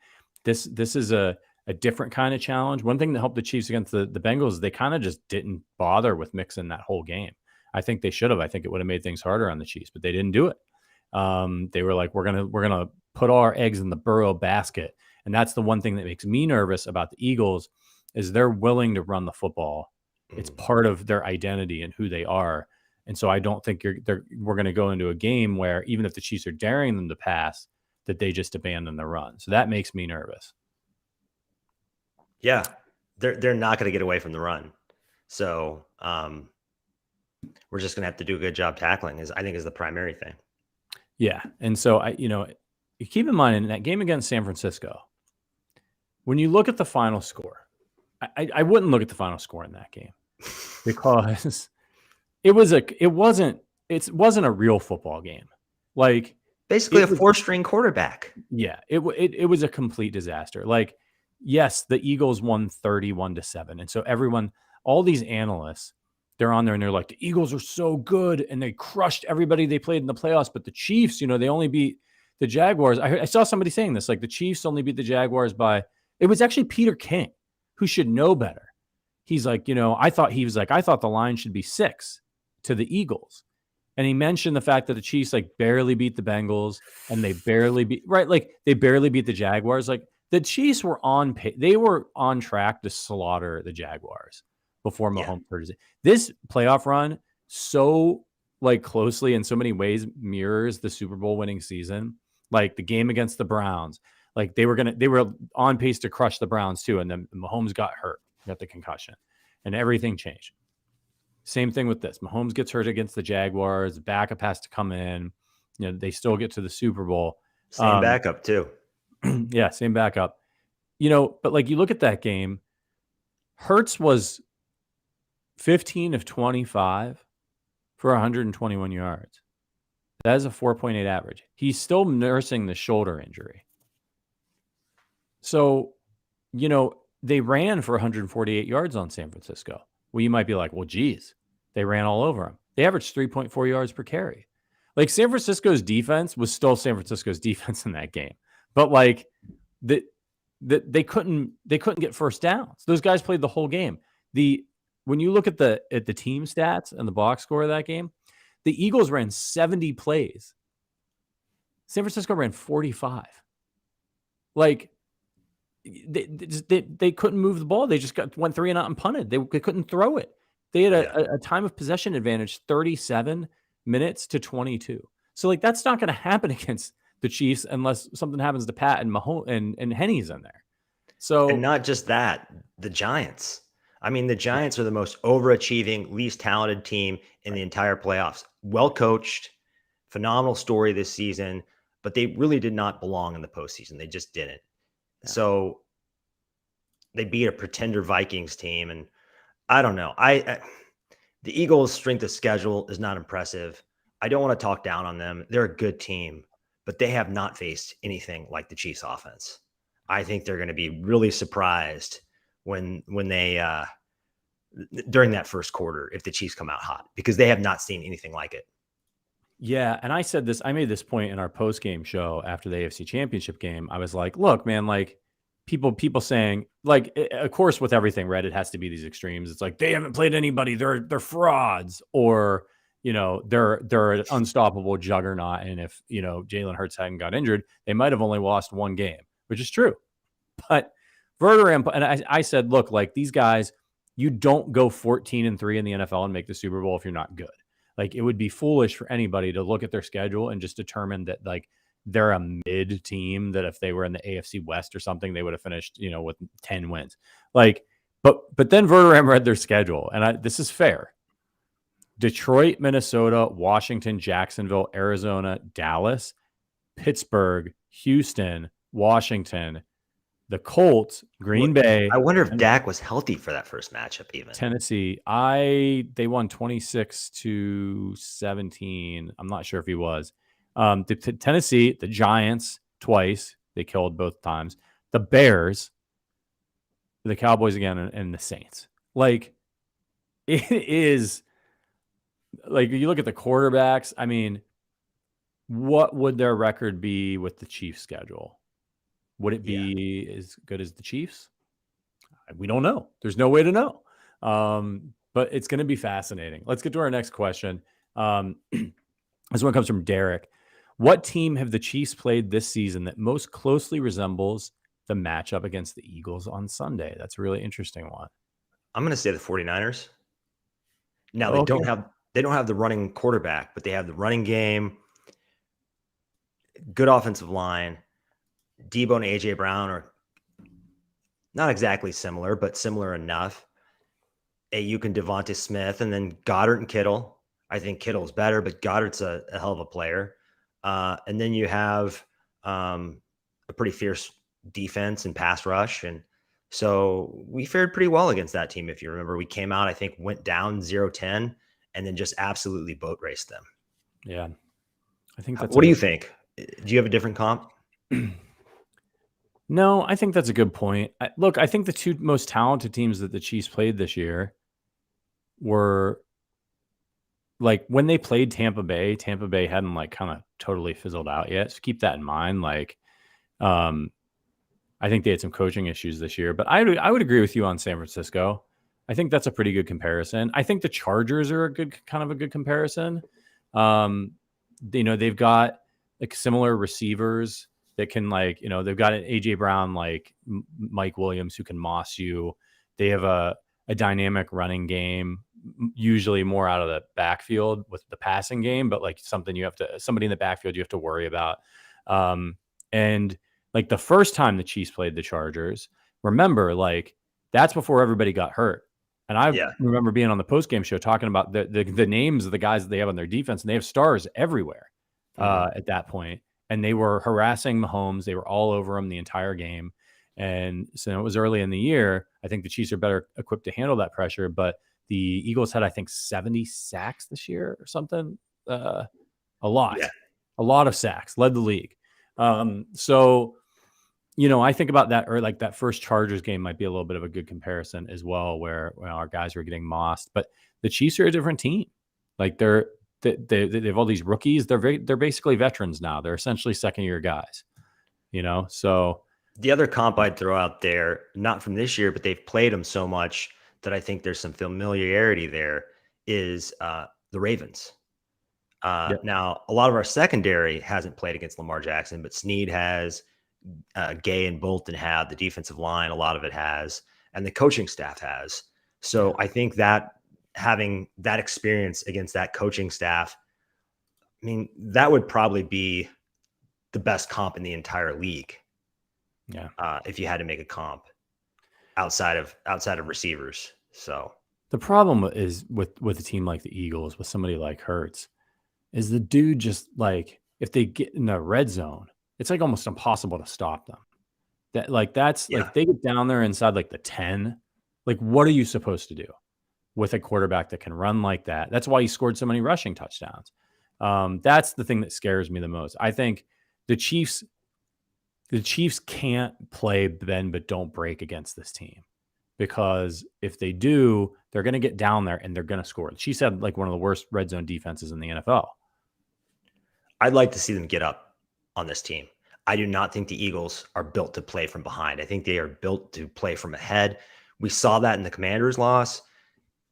This is a different kind of challenge. One thing that helped the Chiefs against the Bengals is they kind of just didn't bother with Mixon that whole game. I think they should have. I think it would have made things harder on the Chiefs, but they didn't do it. They were like, we're gonna put all our eggs in the Burrow basket, and that's the one thing that makes me nervous about the Eagles is they're willing to run the football. It's part of their identity and who they are, and so I don't think we're going to go into a game where even if the Chiefs are daring them to pass, that they just abandon the run. So that makes me nervous. Yeah, they're not going to get away from the run. So we're just going to have to do a good job tackling. I think is the primary thing. Yeah, and so you keep in mind in that game against San Francisco, when you look at the final score, I wouldn't look at the final score in that game because it wasn't a real football game. Like basically a 4-string quarterback. Yeah, it was a complete disaster. Like, yes, the Eagles won 31-7, and so all these analysts, they're on there and they're like, the Eagles are so good and they crushed everybody they played in the playoffs. But the Chiefs, they only beat the Jaguars. I saw somebody saying this, like the Chiefs only beat the Jaguars by, it was actually Peter King, who should know better. He's like, I thought the line should be 6 to the Eagles. And he mentioned the fact that the Chiefs barely beat the Bengals and they barely beat the Jaguars. Like the Chiefs were they were on track to slaughter the Jaguars before Mahomes hurt his. This playoff run so closely in so many ways mirrors the Super Bowl winning season. Like the game against the Browns, they were on pace to crush the Browns too. And then Mahomes got hurt, got the concussion, and everything changed. Same thing with this. Mahomes gets hurt against the Jaguars. Backup has to come in. They still get to the Super Bowl. Same backup too. Yeah, same backup. But you look at that game, Hurts was 15 of 25 for 121 yards. That is a 4.8 average. He's still nursing the shoulder injury. So, they ran for 148 yards on San Francisco. Well, you might be like, well, geez, they ran all over him. They averaged 3.4 yards per carry. San Francisco's defense was still San Francisco's defense in that game. But they couldn't get first downs. Those guys played the whole game. When you look at the team stats and the box score of that game, the Eagles ran 70 plays. San Francisco ran 45. Like they couldn't move the ball. They just went 3 and out and punted. They couldn't throw it. They had a time of possession advantage, 37 minutes to 22. So like that's not going to happen against the Chiefs unless something happens to Pat and Mahomes and Henny's in there. So and not just that, the Giants. I mean, the Giants are the most overachieving, least talented team in the entire playoffs. Well coached, phenomenal story this season, but they really did not belong in the postseason. They just didn't. Yeah. So they beat a pretender Vikings team, and I don't know. The Eagles' strength of schedule is not impressive. I don't want to talk down on them. They're a good team, but they have not faced anything like the Chiefs offense. I think they're going to be really surprised when they during that first quarter if the Chiefs come out hot, because they have not seen anything like it. Yeah, and I made this point in our post-game show after the AFC Championship game. I was like, look, man, like people saying, like, of course, with everything, right, it has to be these extremes. It's like they haven't played anybody, they're frauds, or they're an unstoppable juggernaut. And if Jalen Hurts hadn't got injured, they might have only lost one game, which is true. But Verderame, and I said, look, like these guys, you don't go 14-3 in the NFL and make the Super Bowl if you're not good. Like it would be foolish for anybody to look at their schedule and just determine that like they're a mid team, that if they were in the AFC West or something, they would have finished, with 10 wins. Like, but then Verderame read their schedule, and this is fair. Detroit, Minnesota, Washington, Jacksonville, Arizona, Dallas, Pittsburgh, Houston, Washington, the Colts, Green Bay. I wonder if Dak was healthy for that first matchup even. Tennessee. They won 26-17. I'm not sure if he was. Tennessee, the Giants twice. They killed both times. The Bears, the Cowboys again, and the Saints. Like, it is like you look at the quarterbacks. I mean, what would their record be with the Chiefs schedule? Would it be as good as the Chiefs? We don't know. There's no way to know. But it's going to be fascinating. Let's get to our next question. This one comes from Derek. What team have the Chiefs played this season that most closely resembles the matchup against the Eagles on Sunday? That's a really interesting one. I'm going to say the 49ers. Now, they don't have the running quarterback, but they have the running game, good offensive line. Debo and A.J. Brown are not exactly similar, but similar enough. Ayuk and Devontae Smith, and then Goddard and Kittle. I think Kittle's better, but Goddard's a hell of a player. And then you have a pretty fierce defense and pass rush. And so we fared pretty well against that team. If you remember, we came out, I think, went down 0-10 and then just absolutely boat raced them. Yeah. I think that's what do you think? Do you have a different comp? No, I think that's a good point. Look, I think the two most talented teams that the Chiefs played this year were like when they played Tampa Bay hadn't like kind of totally fizzled out yet. So keep that in mind. Like, I think they had some coaching issues this year, but I would agree with you on San Francisco. I think that's a pretty good comparison. I think the Chargers are a good comparison. They've got like similar receivers that can they've got an AJ Brown, like Mike Williams, who can moss you. They have a dynamic running game, usually more out of the backfield with the passing game, but like somebody in the backfield you have to worry about. And like the first time the Chiefs played the Chargers, remember, like that's before everybody got hurt. And I remember being on the postgame show talking about the names of the guys that they have on their defense, and they have stars everywhere at that point. And they were harassing Mahomes. They were all over him the entire game. And so it was early in the year. I think the Chiefs are better equipped to handle that pressure. But the Eagles had, I think, 70 sacks this year or something. A lot. Yeah. A lot of sacks. Led the league. So, I think about that, or like that first Chargers game might be a little bit of a good comparison as well, where our guys were getting mossed. But the Chiefs are a different team. Like they have all these rookies. They're basically veterans now. They're essentially second-year guys, So the other comp I'd throw out there, not from this year, but they've played them so much that I think there's some familiarity there, is the Ravens. Now, a lot of our secondary hasn't played against Lamar Jackson, but Snead has, Gay and Bolton have, the defensive line, a lot of it has, and the coaching staff has. So I think that having that experience against that coaching staff, I mean, that would probably be the best comp in the entire league. Yeah. If you had to make a comp outside of receivers. So the problem is with a team like the Eagles, with somebody like Hurts, is the dude just like, if they get in the red zone, it's like almost impossible to stop them. Like they get down there inside like the 10. Like, what are you supposed to do with a quarterback that can run like that? That's why he scored so many rushing touchdowns. That's the thing that scares me the most. I think the Chiefs can't play bend but don't break against this team, because if they do, they're going to get down there and they're going to score. She said like one of the worst red zone defenses in the NFL. I'd like to see them get up on this team. I do not think the Eagles are built to play from behind. I think they are built to play from ahead. We saw that in the Commanders' loss.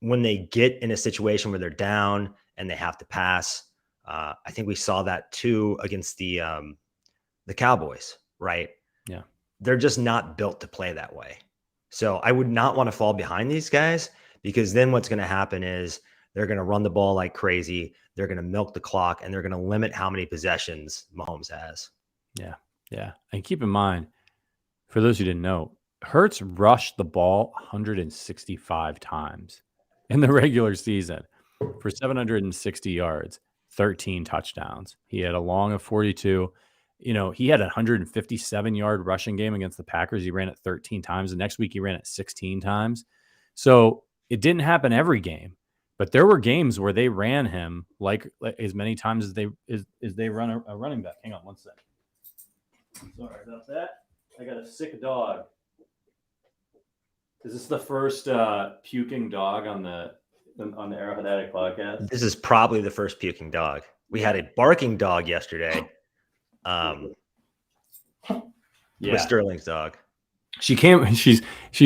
When they get in a situation where they're down and they have to pass, I think we saw that too against the Cowboys, right? Yeah. They're just not built to play that way. So I would not want to fall behind these guys, because then what's going to happen is they're going to run the ball like crazy. They're going to milk the clock, and they're going to limit how many possessions Mahomes has. Yeah. Yeah. And keep in mind, for those who didn't know, Hurts rushed the ball 165 times in the regular season for 760 yards, 13 touchdowns. He had a long of 42. He had a 157-yard rushing game against the Packers. He ran it 13 times. The next week, he ran it 16 times. So it didn't happen every game, but there were games where they ran him like as many times as they run a running back. Hang on one second. Sorry about that. I got a sick dog. Is this the first puking dog on the Arrowhead Addict podcast? This is probably the first puking dog. We had a barking dog yesterday. With Sterling's dog. She came. She's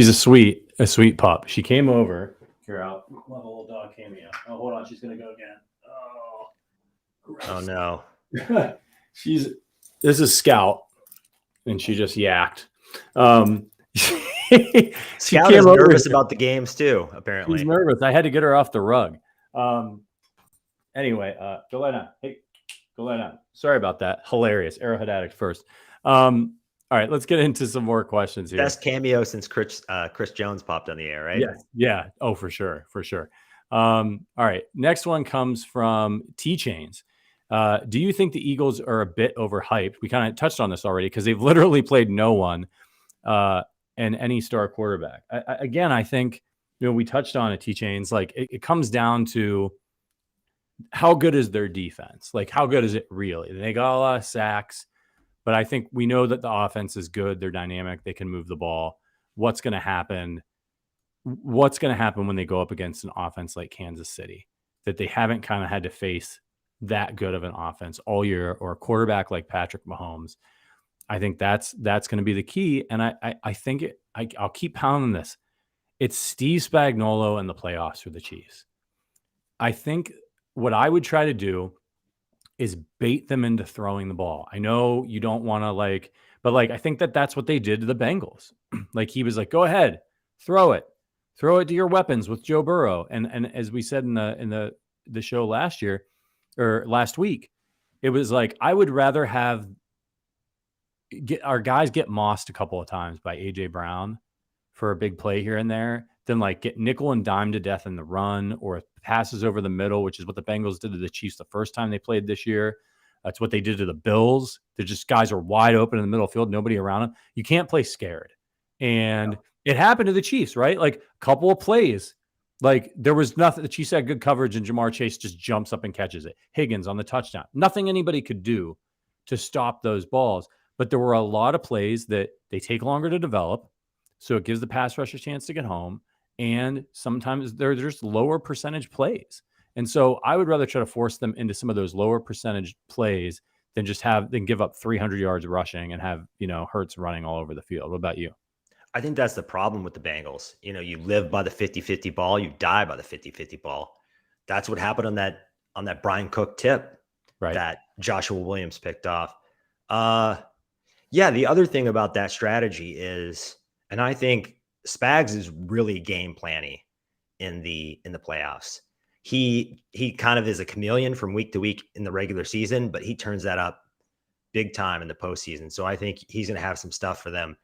a sweet pup. She came over. Here, I'll have a little dog cameo. Oh, hold on. She's gonna go again. Oh, gross. Oh no. This is Scout, and she just yacked. Scout is nervous about the games too, apparently. She's nervous. I had to get her off the rug. Anyway, go lie down. Hey, go lie down. Sorry about that. Hilarious. Arrowhead Addict first. All right, let's get into some more questions here. Best cameo since Chris Jones popped on the air, right? Yeah. Oh, for sure. All right, next one comes from T-Chains. Do you think the Eagles are a bit overhyped? We kind of touched on this already because they've literally played no one and any star quarterback. I think, we touched on it, T-Chains. Like it comes down to how good is their defense? Like how good is it really? They got a lot of sacks, but I think we know that the offense is good. They're dynamic. They can move the ball. What's going to happen? What's going to happen when they go up against an offense like Kansas City that they haven't kind of had to face that good of an offense all year, or a quarterback like Patrick Mahomes? I think that's going to be the key. And I think I'll keep pounding this. It's Steve Spagnuolo and the playoffs for the Chiefs. I think what I would try to do is bait them into throwing the ball. I know you don't want to but I think that's what they did to the Bengals. He was like, go ahead, throw it to your weapons with Joe Burrow. And as we said in the show last week, it was like, I would rather have our guys get mossed a couple of times by AJ Brown for a big play here and there than get nickel and dime to death in the run or passes over the middle, which is what the Bengals did to the Chiefs the first time they played this year. That's what they did to the Bills. They're just, guys are wide open in the middle of the field, nobody around them. You can't play scared. And it happened to the Chiefs, right? A couple of plays, there was nothing. The Chiefs had good coverage and Jamar Chase just jumps up and catches it. Higgins on the touchdown. Nothing anybody could do to stop those balls. But there were a lot of plays that they take longer to develop. So it gives the pass rusher a chance to get home. And sometimes they're just lower percentage plays. And so I would rather try to force them into some of those lower percentage plays than give up 300 yards rushing and have, Hurts running all over the field. What about you? I think that's the problem with the Bengals. You live by the 50-50 ball, you die by the 50-50 ball. That's what happened on that Brian Cook tip, right, that Joshua Williams picked off. Yeah, the other thing about that strategy is, and I think Spags is really game planning in the playoffs. He kind of is a chameleon from week to week in the regular season, but he turns that up big time in the postseason. So I think he's going to have some stuff for them.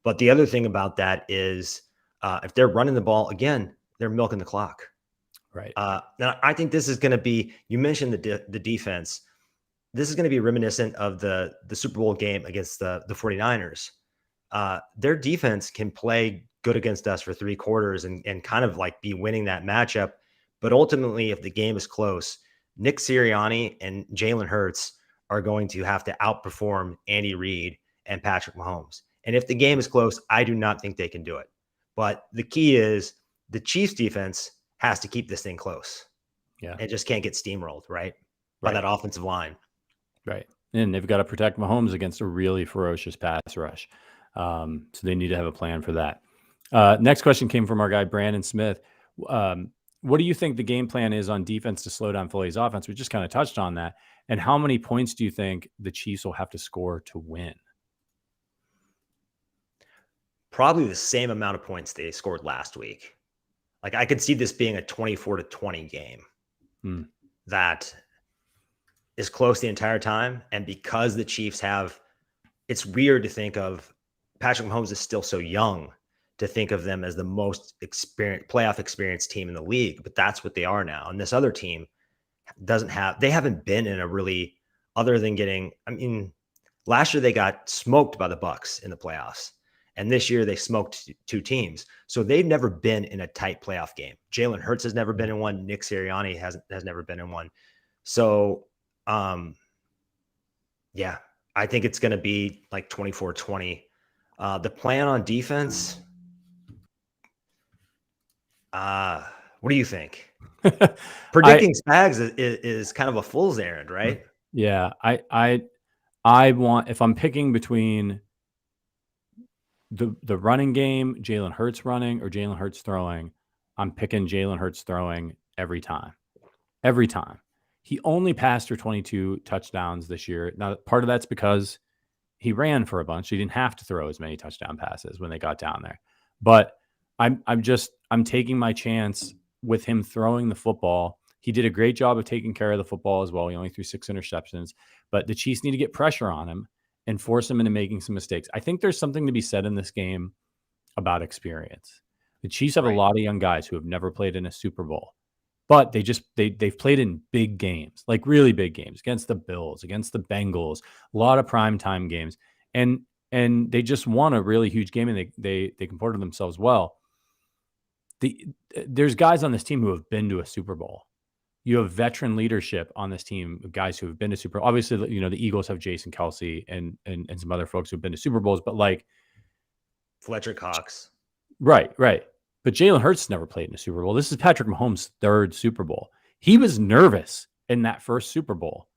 But the other thing about that is, if they're running the ball again, they're milking the clock. Right. Now I think this is going to be. You mentioned the defense. This is going to be reminiscent of the Super Bowl game against the 49ers. Their defense can play good against us for 3 quarters and kind of like be winning that matchup. But ultimately, if the game is close, Nick Sirianni and Jalen Hurts are going to have to outperform Andy Reid and Patrick Mahomes. And if the game is close, I do not think they can do it. But the key is the Chiefs defense has to keep this thing close. Yeah. It just can't get steamrolled, right? By that offensive line. Right. And they've got to protect Mahomes against a really ferocious pass rush. So they need to have a plan for that. Next question came from our guy, Brandon Smith. What do you think the game plan is on defense to slow down Philly's offense? We just kind of touched on that. And how many points do you think the Chiefs will have to score to win? Probably the same amount of points they scored last week. Like I could see this being a 24-20 game that is close the entire time. And because the Chiefs have, it's weird to think of Patrick Mahomes is still so young to think of them as the most playoff experienced team in the league, but that's what they are now. And this other team they haven't been in a really, other than getting, I mean, last year they got smoked by the Bucs in the playoffs. And this year they smoked 2 teams. So they've never been in a tight playoff game. Jalen Hurts has never been in one. Nick Sirianni has never been in one. So, yeah, I think it's going to be like 24-20. The plan on defense, what do you think? Predicting Spags is kind of a fool's errand, right? Yeah, I want, if I'm picking between the running game, Jalen Hurts running or Jalen Hurts throwing, I'm picking Jalen Hurts throwing every time. Every time. He only passed for 22 touchdowns this year. Now, part of that's because he ran for a bunch. He didn't have to throw as many touchdown passes when they got down there. But I'm taking my chance with him throwing the football. He did a great job of taking care of the football as well. He only threw 6 interceptions, but the Chiefs need to get pressure on him and force him into making some mistakes. I think there's something to be said in this game about experience. The Chiefs have a lot of young guys who have never played in a Super Bowl, but they've played in big games, like really big games against the Bills, against the Bengals, a lot of primetime games. And they just won a really huge game and they comported themselves well. There's guys on this team who have been to a Super Bowl. You have veteran leadership on this team, guys who have been to Super Bowl. Obviously, you know, the Eagles have Jason Kelsey and some other folks who've been to Super Bowls, but like Fletcher Cox. Right. But Jalen Hurts never played in a Super Bowl. This is Patrick Mahomes' 3rd Super Bowl. He was nervous in that first Super Bowl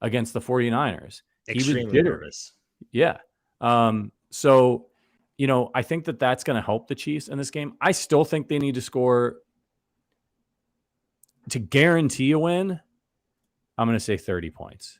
against the 49ers. Extremely nervous. Yeah. So, you know, I think that's going to help the Chiefs in this game. I still think they need to score to guarantee a win. I'm going to say 30 points.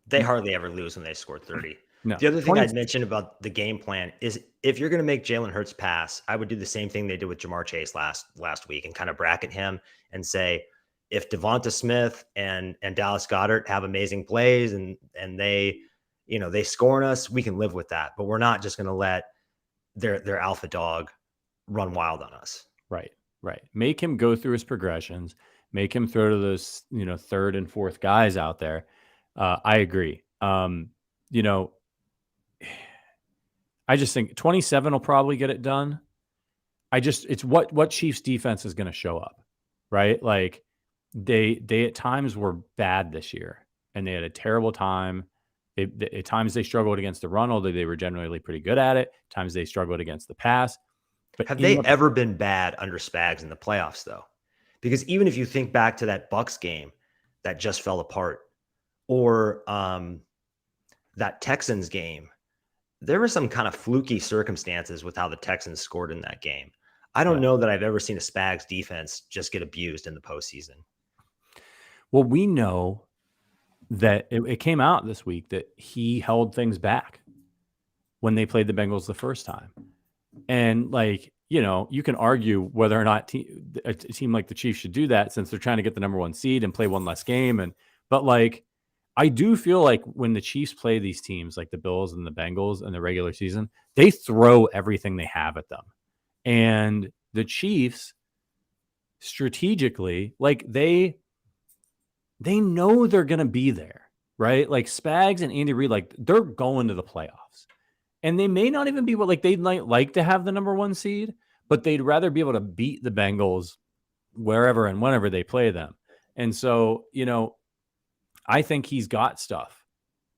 They hardly ever lose when they score 30. No. The other thing I'd mention about the game plan is if you're going to make Jalen Hurts pass, I would do the same thing they did with Jamar Chase last week and kind of bracket him and say, if Devonta Smith and Dallas Goedert have amazing plays and they, you know, they score on us, we can live with that. But we're not just going to let their alpha dog run wild on us. Right. Make him go through his progressions. Make him throw to those, you know, 3rd and 4th guys out there. I agree. You know, I just think 27 will probably get it done. It's what Chiefs defense is going to show up, right? Like they at times were bad this year and they had a terrible time. At times they struggled against the run, although they were generally pretty good at it. At times they struggled against the pass. But have they ever been bad under Spags in the playoffs though? Because even if you think back to that Bucs game that just fell apart, or that Texans game, there were some kind of fluky circumstances with how the Texans scored in that game. I don't know that I've ever seen a Spags defense just get abused in the postseason. Well, we know that it came out this week that he held things back. when they played the Bengals the first time. And like, you know, you can argue whether or not a team like the Chiefs should do that since they're trying to get the number 1 seed and play one less game. But like, I do feel like when the Chiefs play these teams like the Bills and the Bengals in the regular season, they throw everything they have at them. And the Chiefs strategically, like they know they're going to be there, right? Like Spags and Andy Reid, like they're going to the playoffs. And they may not even be what, like they'd like to have the number 1 seed, but they'd rather be able to beat the Bengals wherever and whenever they play them. And so, you know, I think he's got stuff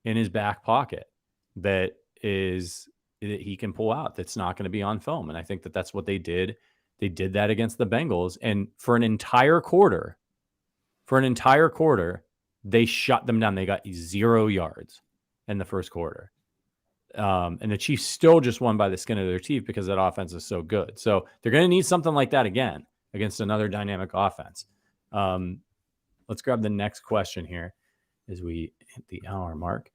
in his back pocket that he can pull out that's not going to be on film. And I think that that's what they did. They did that against the Bengals. And for an entire quarter, they shut them down. They got 0 yards in the first quarter. And the Chiefs still just won by the skin of their teeth because that offense is so good. So they're going to need something like that again against another dynamic offense. Let's grab the next question here as we hit the hour mark.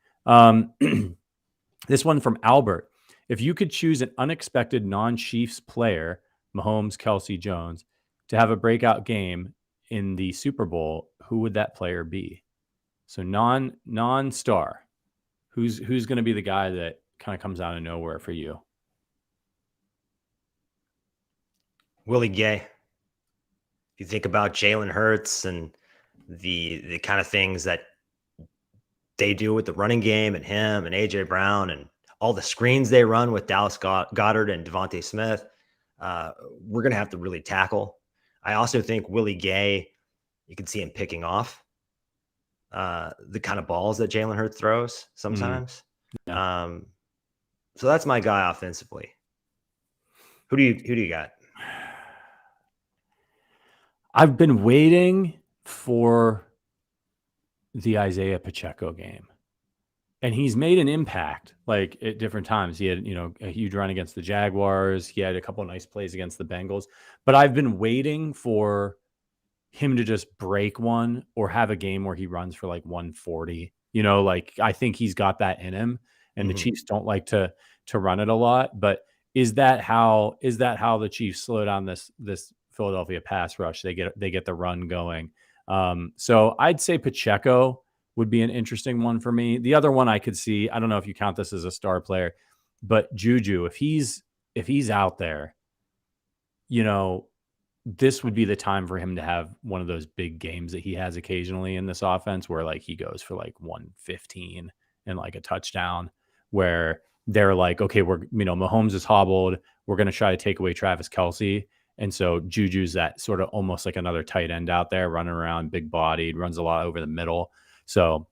This one from Albert. If you could choose an unexpected non-Chiefs player, Mahomes, Kelsey, Jones, to have a breakout game in the Super Bowl, who would that player be? So non-star. Who's going to be the guy that kind of comes out of nowhere for you? Willie Gay. If you think about Jalen Hurts and the kind of things that they do with the running game and him and AJ Brown and all the screens they run with Dallas Goedert and Devontae Smith, we're going to have to really tackle. I also think Willie Gay, you can see him picking off the kind of balls that Jalen Hurts throws sometimes. Yeah. So that's my guy offensively. Who do you got? I've been waiting for the Isaiah Pacheco game, and he's made an impact like at different times. He had, you know, a huge run against the Jaguars. He had a couple of nice plays against the Bengals, but I've been waiting for him to just break one or have a game where he runs for like 140. You know, like I think he's got that in him, and the Chiefs don't like to run it a lot. But is that how the Chiefs slow down this Philadelphia pass rush? They get the run going. So I'd say Pacheco would be an interesting one for me. The other one I could see, I don't know if you count this as a star player, but Juju, if he's out there, you know, this would be the time for him to have one of those big games that he has occasionally in this offense where like he goes for like 115 and like a touchdown, where they're like, okay, Mahomes is hobbled. We're going to try to take away Travis Kelce. And so Juju's that sort of almost like another tight end out there running around, big bodied, runs a lot over the middle. So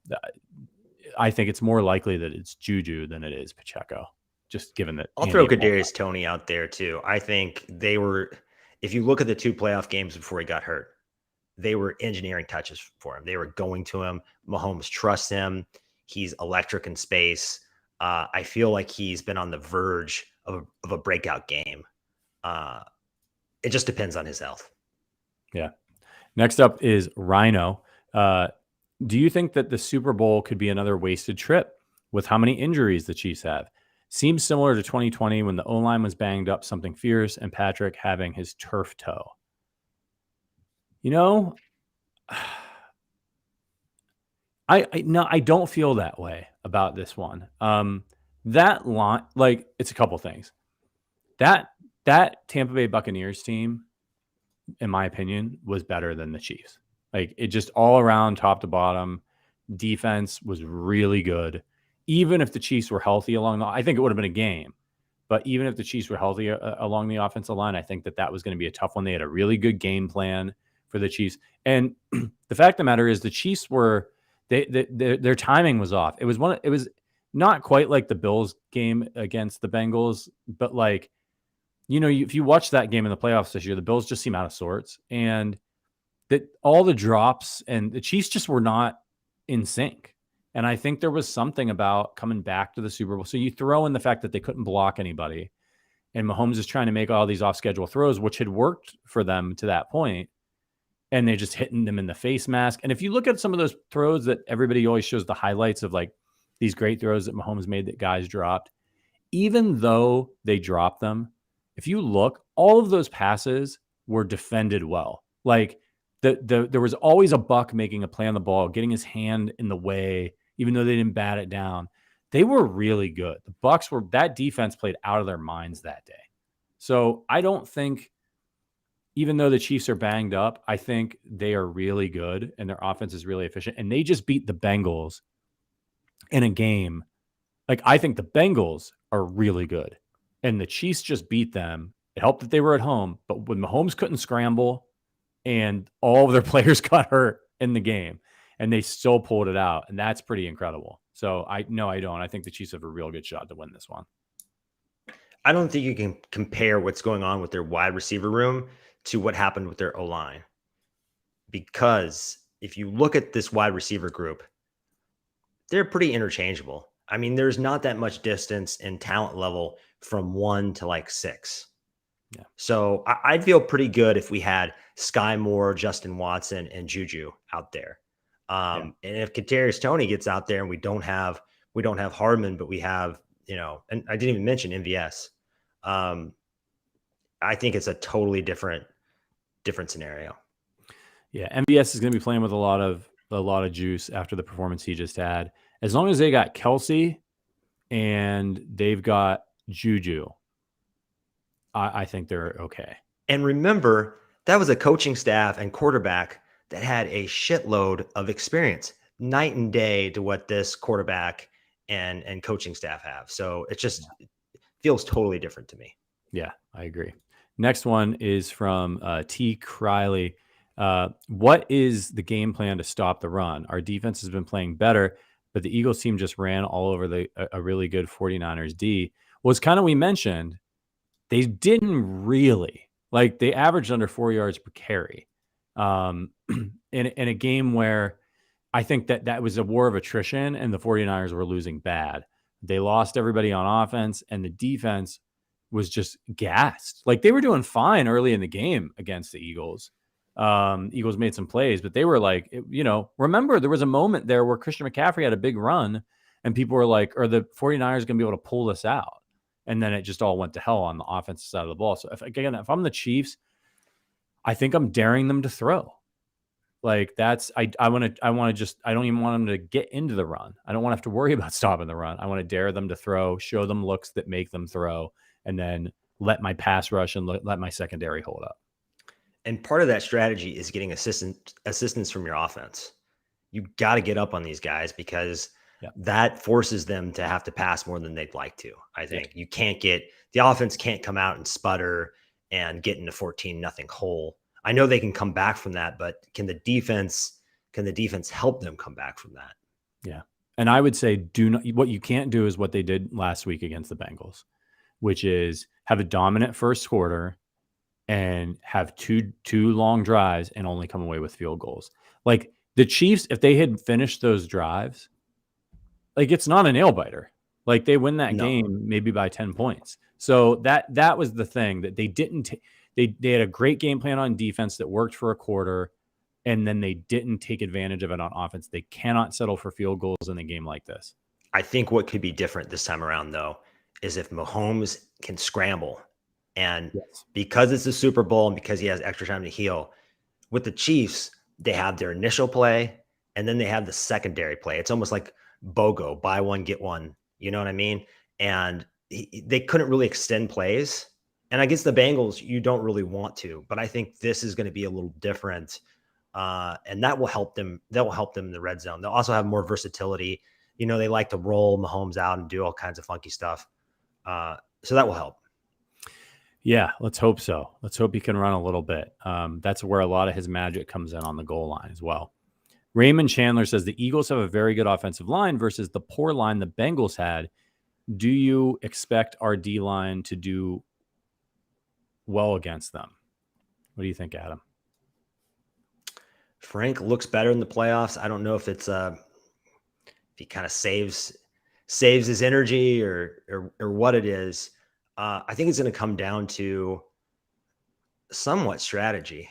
I think it's more likely that it's Juju than it is Pacheco, just given that. I'll throw Kadarius Toney out there too. I think they were, if you look at the 2 playoff games before he got hurt, they were engineering touches for him. They were going to him. Mahomes trusts him. He's electric in space. I feel like he's been on the verge of a breakout game. It just depends on his health. Yeah. Next up is Rhino. Do you think that the Super Bowl could be another wasted trip with how many injuries the Chiefs have? Seems similar to 2020 when the O-line was banged up something fierce and Patrick having his turf toe. You know, I don't feel that way about this one. That line, like, it's a couple things. That Tampa Bay Buccaneers team, in my opinion, was better than the Chiefs. Like, it just all around, top to bottom, defense was really good. Even if the Chiefs were healthy I think it would have been a game. But even if the Chiefs were healthy along the offensive line, I think that was going to be a tough one. They had a really good game plan for the Chiefs. And the fact of the matter is the Chiefs were, their timing was off. It was not quite like the Bills game against the Bengals, but like, you know, if you watch that game in the playoffs this year, the Bills just seem out of sorts, and that all the drops and the Chiefs just were not in sync. And I think there was something about coming back to the Super Bowl. So you throw in the fact that they couldn't block anybody, and Mahomes is trying to make all these off-schedule throws, which had worked for them to that point, and they just hitting them in the face mask. And if you look at some of those throws that everybody always shows the highlights of, like these great throws that Mahomes made that guys dropped, even though they dropped them, if you look, all of those passes were defended well. Like there was always a Buck making a play on the ball, getting his hand in the way, even though they didn't bat it down. They were really good. The Bucks that defense played out of their minds that day. So I don't think, even though the Chiefs are banged up, I think they are really good and their offense is really efficient. And they just beat the Bengals in a game. Like, I think the Bengals are really good and the Chiefs just beat them. It helped that they were at home, but when Mahomes couldn't scramble and all of their players got hurt in the game and they still pulled it out. And that's pretty incredible. So I don't. I think the Chiefs have a real good shot to win this one. I don't think you can compare what's going on with their wide receiver room to what happened with their O-line. Because if you look at this wide receiver group, they're pretty interchangeable. I mean, there's not that much distance in talent level from 1 to like 6. Yeah. So I'd feel pretty good if we had Sky Moore, Justin Watson, and Juju out there. And if Kadarius Toney gets out there and we don't have Hardman, but we have, and I didn't even mention MVS. I think it's a totally different scenario. Yeah, MVS is going to be playing with a lot of juice after the performance he just had. As long as they got Kelsey and they've got Juju, I think they're okay. And remember, that was a coaching staff and quarterback that had a shitload of experience, night and day to what this quarterback and coaching staff have. So it just feels totally different to me. Yeah, I agree. Next one is from T. Criley. What is the game plan to stop the run? Our defense has been playing better, but the Eagles team just ran all over a really good 49ers D. Well, it's kind of, we mentioned, they didn't really, like, they averaged under 4 yards per carry in a game where I think that was a war of attrition and the 49ers were losing bad. They lost everybody on offense and the defense was just gassed. Like, they were doing fine early in the game against the Eagles. Eagles made some plays, but they were like, remember there was a moment there where Christian McCaffrey had a big run and people were like, are the 49ers going to be able to pull this out? And then it just all went to hell on the offensive side of the ball. So if I'm the Chiefs, I think I'm daring them to throw. Like, that's, I don't even want them to get into the run. I don't want to have to worry about stopping the run. I want to dare them to throw, show them looks that make them throw, and then let my pass rush and let my secondary hold up. And part of that strategy is getting assistance from your offense. You got to get up on these guys because that forces them to have to pass more than they'd like to. I think you can't the offense can't come out and sputter and get in a 14-0 hole. I know they can come back from that, but can the defense help them come back from that? Yeah. And I would say what you can't do is what they did last week against the Bengals, which is have a dominant first quarter and have two long drives and only come away with field goals. Like, the Chiefs, if they had finished those drives, like, it's not a nail biter. Like, they win that game maybe by 10 points. So that was the thing that they didn't. They had a great game plan on defense that worked for a quarter, and then they didn't take advantage of it on offense. They cannot settle for field goals in a game like this. I think what could be different this time around, though, is if Mahomes can scramble. And because it's the Super Bowl and because he has extra time to heal, with the Chiefs, they have their initial play and then they have the secondary play. It's almost like BOGO, buy one, get one. You know what I mean? And they couldn't really extend plays. And against the Bengals, you don't really want to. But I think this is going to be a little different. And that will help them. That will help them in the red zone. They'll also have more versatility. They like to roll Mahomes out and do all kinds of funky stuff. So that will help. Yeah, let's hope so. Let's hope he can run a little bit. That's where a lot of his magic comes in on the goal line as well. Raymond Chandler says the Eagles have a very good offensive line versus the poor line the Bengals had. Do you expect our D-line to do well against them? What do you think, Adam? Frank looks better in the playoffs. I don't know if it's if he kind of saves his energy or what it is. I think it's going to come down to somewhat strategy.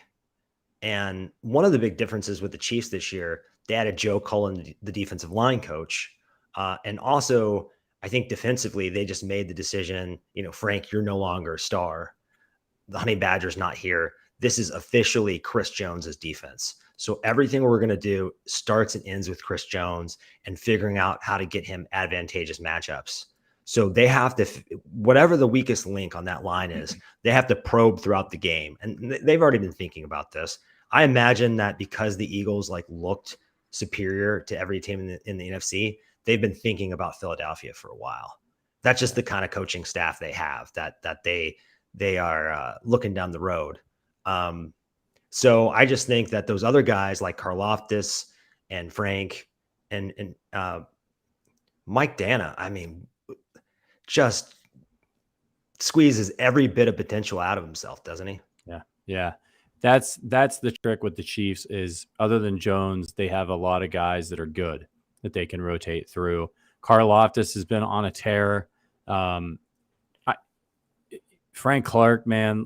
And one of the big differences with the Chiefs this year, they added Joe Cullen, the defensive line coach. And also, I think defensively, they just made the decision, Frank, you're no longer a star. The Honey Badger's not here. This is officially Chris Jones's defense. So everything we're going to do starts and ends with Chris Jones and figuring out how to get him advantageous matchups. So they have to, whatever the weakest link on that line is, they have to probe throughout the game. And they've already been thinking about this. I imagine that because the Eagles looked superior to every team in the NFC, they've been thinking about Philadelphia for a while. That's just the kind of coaching staff they have, that they are looking down the road. So I just think that those other guys like Karlaftis and Frank and Mike Dana, I mean, just squeezes every bit of potential out of himself, doesn't he? Yeah. That's the trick with the Chiefs is, other than Jones, they have a lot of guys that are good that they can rotate through. Karlaftis has been on a tear. Frank Clark, man,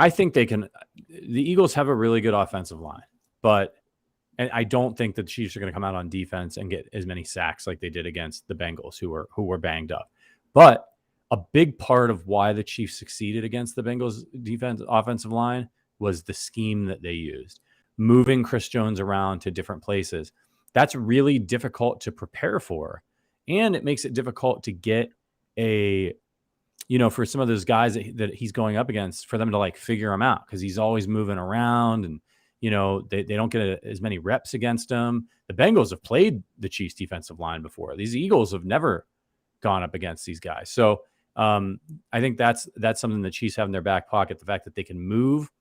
I think they can. The Eagles have a really good offensive line, and I don't think the Chiefs are going to come out on defense and get as many sacks like they did against the Bengals, who were banged up. But a big part of why the Chiefs succeeded against the Bengals offensive line was the scheme that they used, moving Chris Jones around to different places. That's really difficult to prepare for, and it makes it difficult to get for some of those guys that he's going up against, for them to figure him out, because he's always moving around, and they don't get as many reps against him. The Bengals have played the Chiefs defensive line before. These Eagles have never gone up against these guys. So I think that's something the Chiefs have in their back pocket. The fact that they can move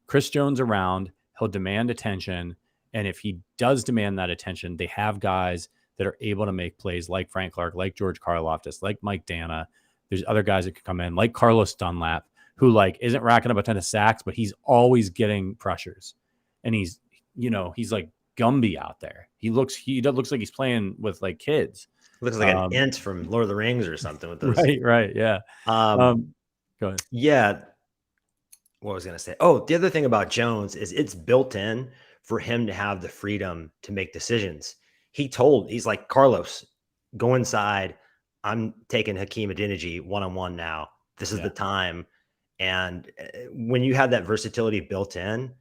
Chris Jones around, he'll demand attention. And if he does demand that attention, they have guys that are able to make plays like Frank Clark, like George Karlaftis, like Mike Dana. There's other guys that could come in, like Carlos Dunlap, who isn't racking up a ton of sacks, but he's always getting pressures. And he's like Gumby out there. He looks like he's playing with kids. Looks like an ant from Lord of the Rings or something with those. Right. Yeah. Go ahead. Yeah. What was I going to say? Oh, the other thing about Jones is it's built in for him to have the freedom to make decisions. He's like, Carlos, go inside. I'm taking Hakeem Adeniji one-on-one now. This is the time. And when you have that versatility built in,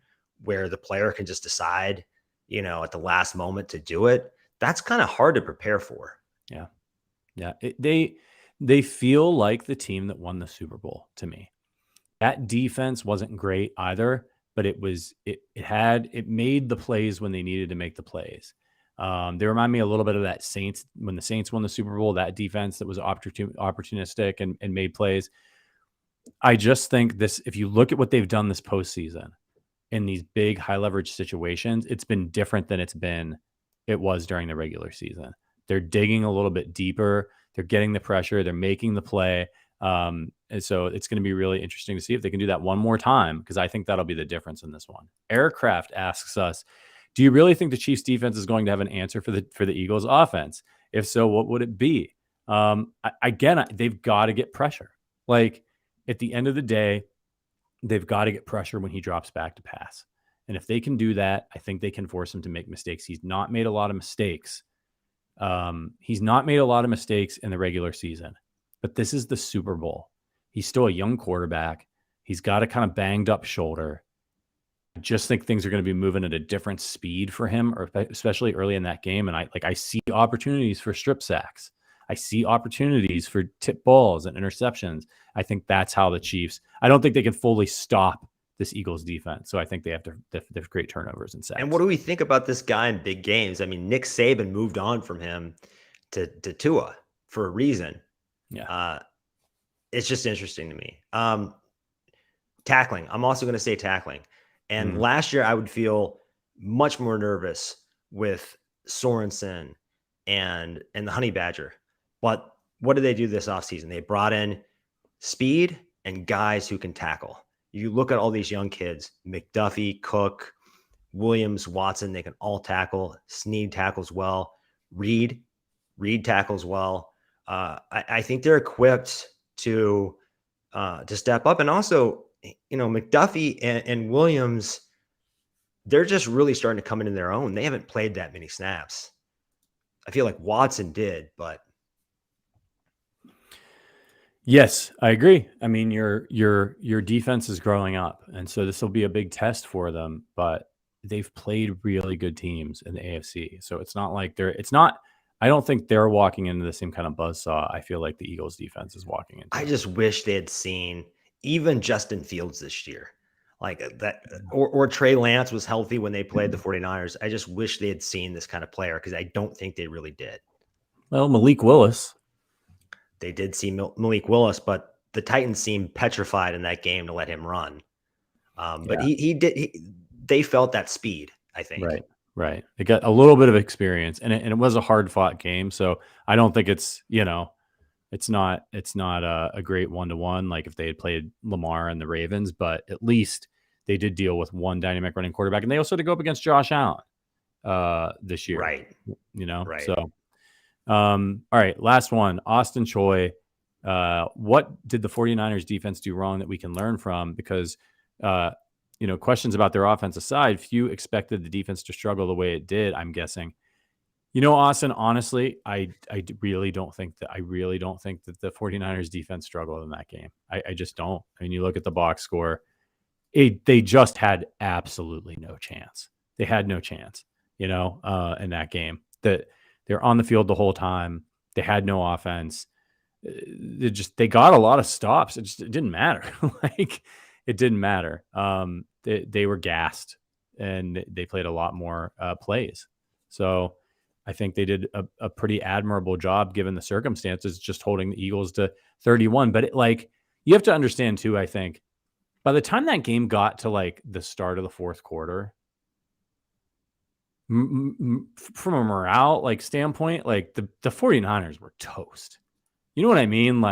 where the player can just decide, at the last moment to do it, that's kind of hard to prepare for. Yeah. They feel like the team that won the Super Bowl to me. That defense wasn't great either, but it made the plays when they needed to make the plays. They remind me a little bit of that Saints, when the Saints won the Super Bowl, that defense that was opportunistic and made plays. I just think if you look at what they've done this postseason in these big high leverage situations, it's been different than it was during the regular season. They're digging a little bit deeper. They're getting the pressure. They're making the play. And so it's going to be really interesting to see if they can do that one more time, because I think that'll be the difference in this one. Aircraft asks us, do you really think the Chiefs defense is going to have an answer for the Eagles offense? If so, what would it be? Again, they've got to get pressure. At the end of the day, they've got to get pressure when he drops back to pass. And if they can do that, I think they can force him to make mistakes. He's not made a lot of mistakes. He's not made a lot of mistakes in the regular season, but this is the Super Bowl. He's still a young quarterback. He's got a kind of banged up shoulder. I just think things are going to be moving at a different speed for him, or especially early in that game. And I see opportunities for strip sacks. I see opportunities for tip balls and interceptions. I think that's how the Chiefs, I don't think they can fully stop this Eagles defense. So I think they have great turnovers and sacks. And what do we think about this guy in big games? I mean, Nick Saban moved on from him to Tua for a reason. Yeah. It's just interesting to me. Tackling. I'm also going to say tackling. And last year I would feel much more nervous with Sorensen and the Honey Badger. But what did they do this offseason? They brought in speed and guys who can tackle. You look at all these young kids, McDuffie, Cook, Williams, Watson, they can all tackle. Snead tackles well. Reed tackles well. I think they're equipped to step up. And also, McDuffie and Williams, they're just really starting to come into their own. They haven't played that many snaps. I feel like Watson did, but Yes, I agree. I mean, your defense is growing up, and so this will be a big test for them. But they've played really good teams in the AFC, so it's not like they're. It's not. I don't think they're walking into the same kind of buzzsaw I feel like the Eagles' defense is walking into. I just wish they had seen even Justin Fields this year. Like that, or Trey Lance was healthy when they played the 49ers. I just wish they had seen this kind of player because I don't think they really did. Well, Malik Willis. They did see Malik Willis, but the Titans seemed petrified in that game to let him run. But they felt that speed, I think. Right. They got a little bit of experience, and it was a hard fought game. So I don't think it's not a great 1-to-1 like if they had played Lamar and the Ravens, but at least they did deal with one dynamic running quarterback, and they also had to go up against Josh Allen this year. Right. Right. So. All right, last one. Austin Choi. What did the 49ers defense do wrong that we can learn from? Because, questions about their offense aside, few expected the defense to struggle the way it did, I'm guessing. Austin, honestly, I really don't think that the 49ers defense struggled in that game. I just don't. I mean, you look at the box score, they just had absolutely no chance. They had no chance, in that game. They're on the field the whole time. They had no offense. They got a lot of stops. It didn't matter. It didn't matter. They were gassed, and they played a lot more plays. So I think they did a pretty admirable job given the circumstances, just holding the Eagles to 31. But you have to understand too, I think, by the time that game got to the start of the fourth quarter, from a morale standpoint, the 49ers were toast. You know what I mean?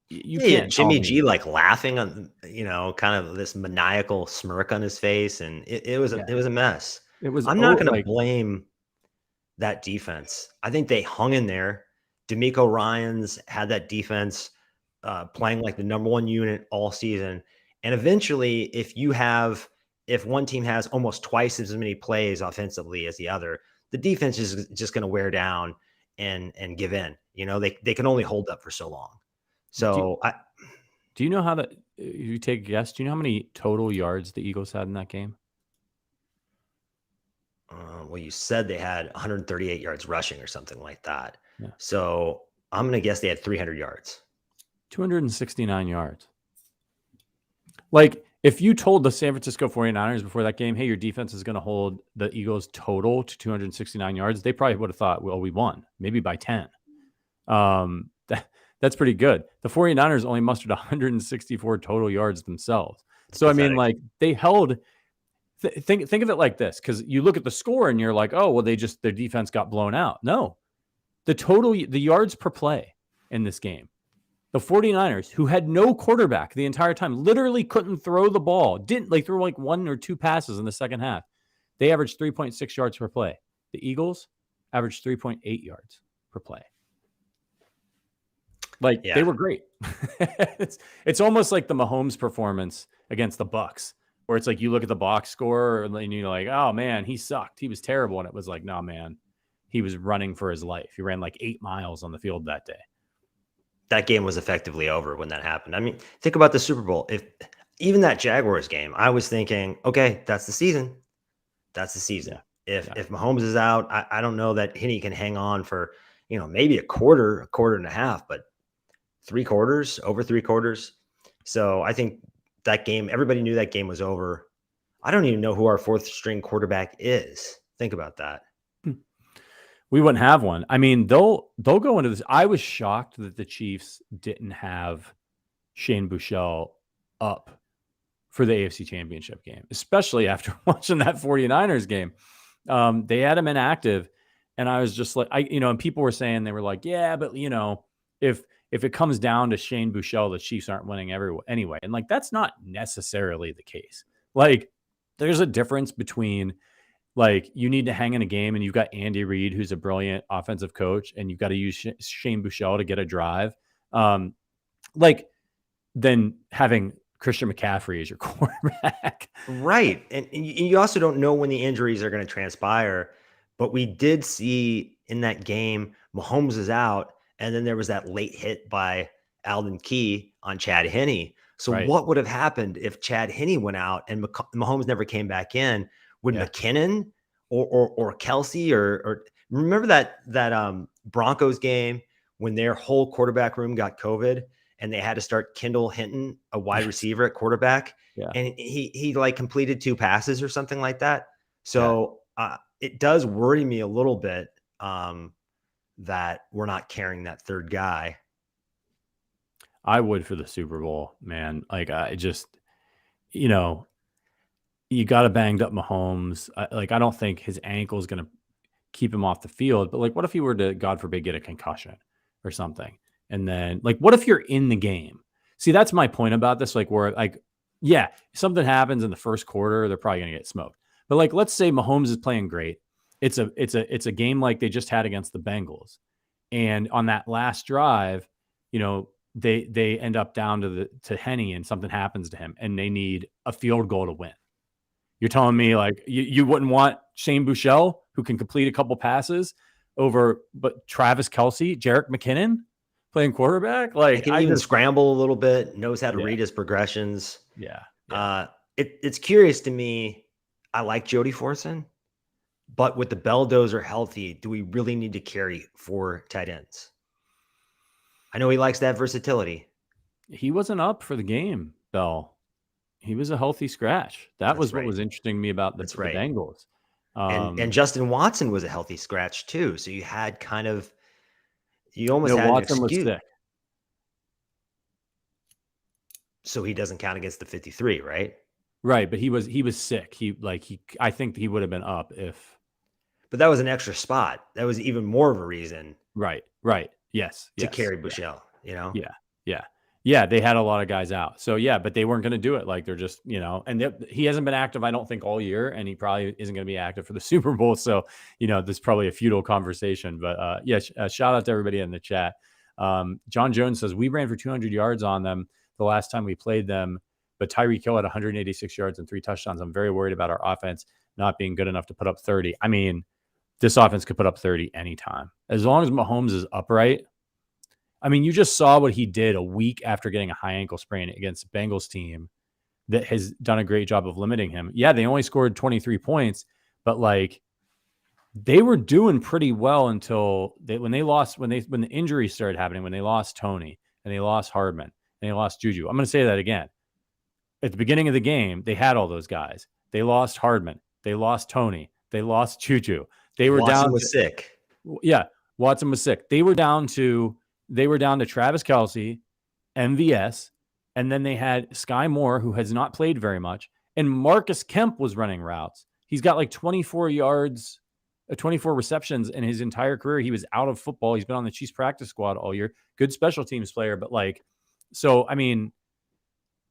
You can't Jimmy G laughing on kind of this maniacal smirk on his face, and it was a mess. I'm not going to blame that defense. I think they hung in there. D'Amico Ryans had that defense playing like the number one unit all season, and eventually, if one team has almost twice as many plays offensively as the other, the defense is just going to wear down and give in. They can only hold up for so long. So do you know how you take a guess? Do you know how many total yards the Eagles had in that game? Well, you said they had 138 yards rushing or something like that. Yeah. So I'm going to guess they had 300 yards. 269 yards. If you told the San Francisco 49ers before that game, hey, your defense is going to hold the Eagles total to 269 yards, they probably would have thought, well, we won, maybe by 10. That's pretty good. The 49ers only mustered 164 total yards themselves. So, pathetic. I mean, they held think of it like this, because you look at the score and you're like, oh, well, their defense got blown out. No, the yards per play in this game, the 49ers, who had no quarterback the entire time, literally couldn't throw the ball, threw one or two passes in the second half. They averaged 3.6 yards per play. The Eagles averaged 3.8 yards per play. They were great. It's almost like the Mahomes performance against the Bucs, where it's you look at the box score and you're like, oh man, he sucked. He was terrible. And it was no, man, he was running for his life. He ran 8 miles on the field that day. That game was effectively over when that happened. I mean, think about the Super Bowl. Even that Jaguars game, I was thinking, okay, that's the season. That's the season. Yeah. If Mahomes is out, I don't know that Henney can hang on for, maybe a quarter and a half, but 3 quarters, over 3 quarters. So I think that game, everybody knew that game was over. I don't even know who our 4th string quarterback is. Think about that. We wouldn't have one. I mean, they'll go into this. I was shocked that the Chiefs didn't have Shane Buechele up for the AFC Championship game, especially after watching that 49ers game. They had him inactive, and I was just and people were saying, they were like, yeah, but if it comes down to Shane Buechele, the Chiefs aren't winning anyway. And that's not necessarily the case. There's a difference between you need to hang in a game and you've got Andy Reid, who's a brilliant offensive coach, and you've got to use Shane Buechele to get a drive. Than having Christian McCaffrey as your quarterback. Right. And you also don't know when the injuries are going to transpire, but we did see in that game, Mahomes is out, and then there was that late hit by Alden Key on Chad Henne. So Right. what would have happened if Chad Henne went out and Mahomes never came back in? Would McKinnon or Kelsey or remember that Broncos game when their whole quarterback room got COVID and they had to start Kendall Hinton, a wide receiver at quarterback, and he like completed 2 passes or something like that. So it does worry me a little bit that we're not carrying that third guy. I would for the Super Bowl, man. Like I just, you know, you got a banged up Mahomes. I don't think his ankle is going to keep him off the field. But like, what if he were to, God forbid, get a concussion or something? And then, like, what if you're in the game? See, that's my point about this. Like, where, like, yeah, if something happens in the first quarter, they're probably going to get smoked. But like, let's say Mahomes is playing great. It's a game like they just had against the Bengals, and on that last drive, you know, they end up down to Henne, and something happens to him, and they need a field goal to win. You're telling me like you wouldn't want Shane Buechele, who can complete a couple passes, over but Travis Kelce, Jerick McKinnon playing quarterback? Like, he can even scramble a little bit, knows how to read his progressions. Yeah. It's curious to me. I like Jody Fortson, but with the Belldozer healthy, do we really need to carry 4 tight ends? I know he likes that versatility. He wasn't up for the game, Bell. He was a healthy scratch. That's was what was interesting to me about the Bengals. And Justin Watson was a healthy scratch too. So you had kind of, you almost had Watson an excuse. Was sick. So he doesn't count against the 53, right? Right, but he was sick. I think he would have been up if. But that was an extra spot. That was even more of a reason. Right. Yes. To carry Buechele, you know? Yeah. They had a lot of guys out. So yeah, but they weren't going to do it. Like they're just, you know, and he hasn't been active, I don't think, all year, and he probably isn't going to be active for the Super Bowl. So, you know, this is probably a futile conversation, but shout out to everybody in the chat. John Jones says we ran for 200 yards on them the last time we played them, but Tyreek Hill had 186 yards and 3 touchdowns. I'm very worried about our offense not being good enough to put up 30. I mean, this offense could put up 30 anytime. As long as Mahomes is upright. I mean, you just saw what he did a week after getting a high ankle sprain against the Bengals team that has done a great job of limiting him. Yeah, they only scored 23 points, but like they were doing pretty well until when the injuries started happening, when they lost Tony and they lost Hardman and they lost Juju. I'm going to say that again. At the beginning of the game, they had all those guys. They lost Hardman. They lost Tony. They lost Juju. They were Watson was sick. Yeah, Watson was sick. They were down to Travis Kelce, MVS, and then they had Sky Moore, who has not played very much, and Marcus Kemp was running routes. He's got like 24 yards, 24 receptions in his entire career. He was out of football. He's been on the Chiefs practice squad all year. Good special teams player, but like, so I mean,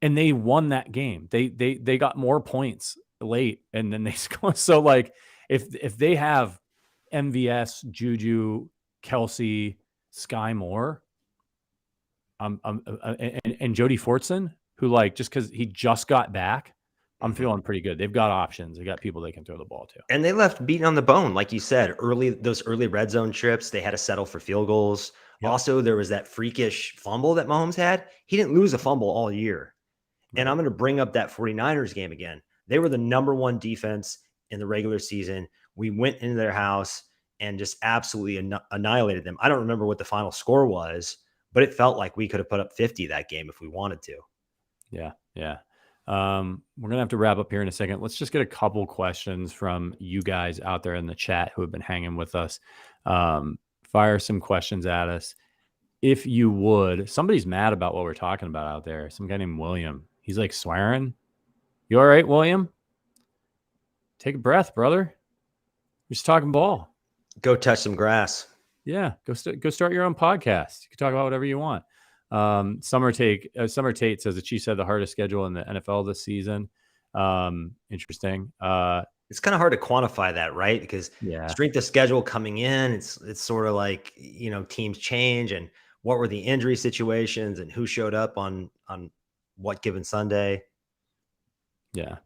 and they won that game. They got more points late, and then they scored. So like, if they have MVS, Juju, Kelce, Sky Moore, and Jody Fortson, who like just because he just got back, I'm feeling pretty good. They've got options. They got people they can throw the ball to, and they left beaten on the bone, like you said. Those early red zone trips, they had to settle for field goals. Yep. Also, there was that freakish fumble that Mahomes had. He didn't lose a fumble all year. Right. And I'm going to bring up that 49ers game again. They were the #1 defense in the regular season. We went into their house and just absolutely annihilated them. I don't remember what the final score was, but it felt like we could have put up 50 that game if we wanted to. Yeah. We're going to have to wrap up here in a second. Let's just get a couple questions from you guys out there in the chat who have been hanging with us. Fire some questions at us. If you would. Somebody's mad about what we're talking about out there. Some guy named William. He's like swearing. You all right, William? Take a breath, brother. We're just talking ball. Go touch some grass. Yeah, go start your own podcast. You can talk about whatever you want. Summer Tate says the Chiefs had the hardest schedule in the NFL this season. Interesting. It's kind of hard to quantify that, right? Because strength of schedule coming in, it's sort of like, you know, teams change, and what were the injury situations and who showed up on what given Sunday. Yeah.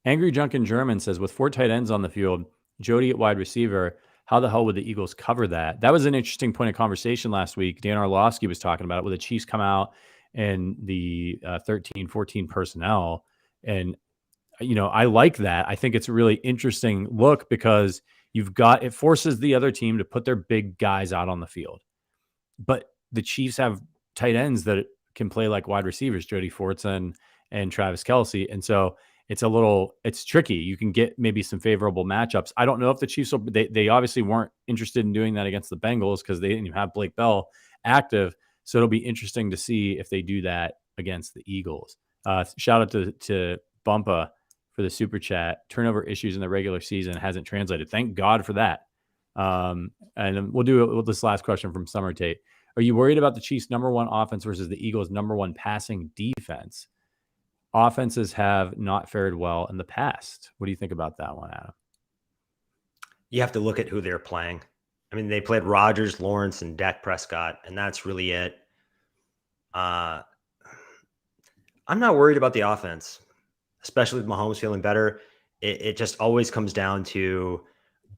Angry Junk in German says with 4 tight ends on the field, Jody at wide receiver, how the hell would the Eagles cover that? That was an interesting point of conversation last week. Dan Orlovsky was talking about it, where the Chiefs come out and the 13, 14 personnel. And, I like that. I think it's a really interesting look because it forces the other team to put their big guys out on the field. But the Chiefs have tight ends that can play like wide receivers, Jody Fortson and Travis Kelce. And so it's tricky. You can get maybe some favorable matchups. I don't know if the Chiefs they obviously weren't interested in doing that against the Bengals because they didn't even have Blake Bell active. So it'll be interesting to see if they do that against the Eagles. Shout out to Bumpa for the super chat. Turnover issues in the regular season hasn't translated. Thank God for that. And we'll do this last question from Summer Tate. Are you worried about the Chiefs' number one offense versus the Eagles' number one passing defense? Offenses have not fared well in the past. What do you think about that one, Adam? You have to look at who they're playing. I mean, they played Rodgers, Lawrence, and Dak Prescott, and that's really it. I'm not worried about the offense, especially with Mahomes feeling better. It just always comes down to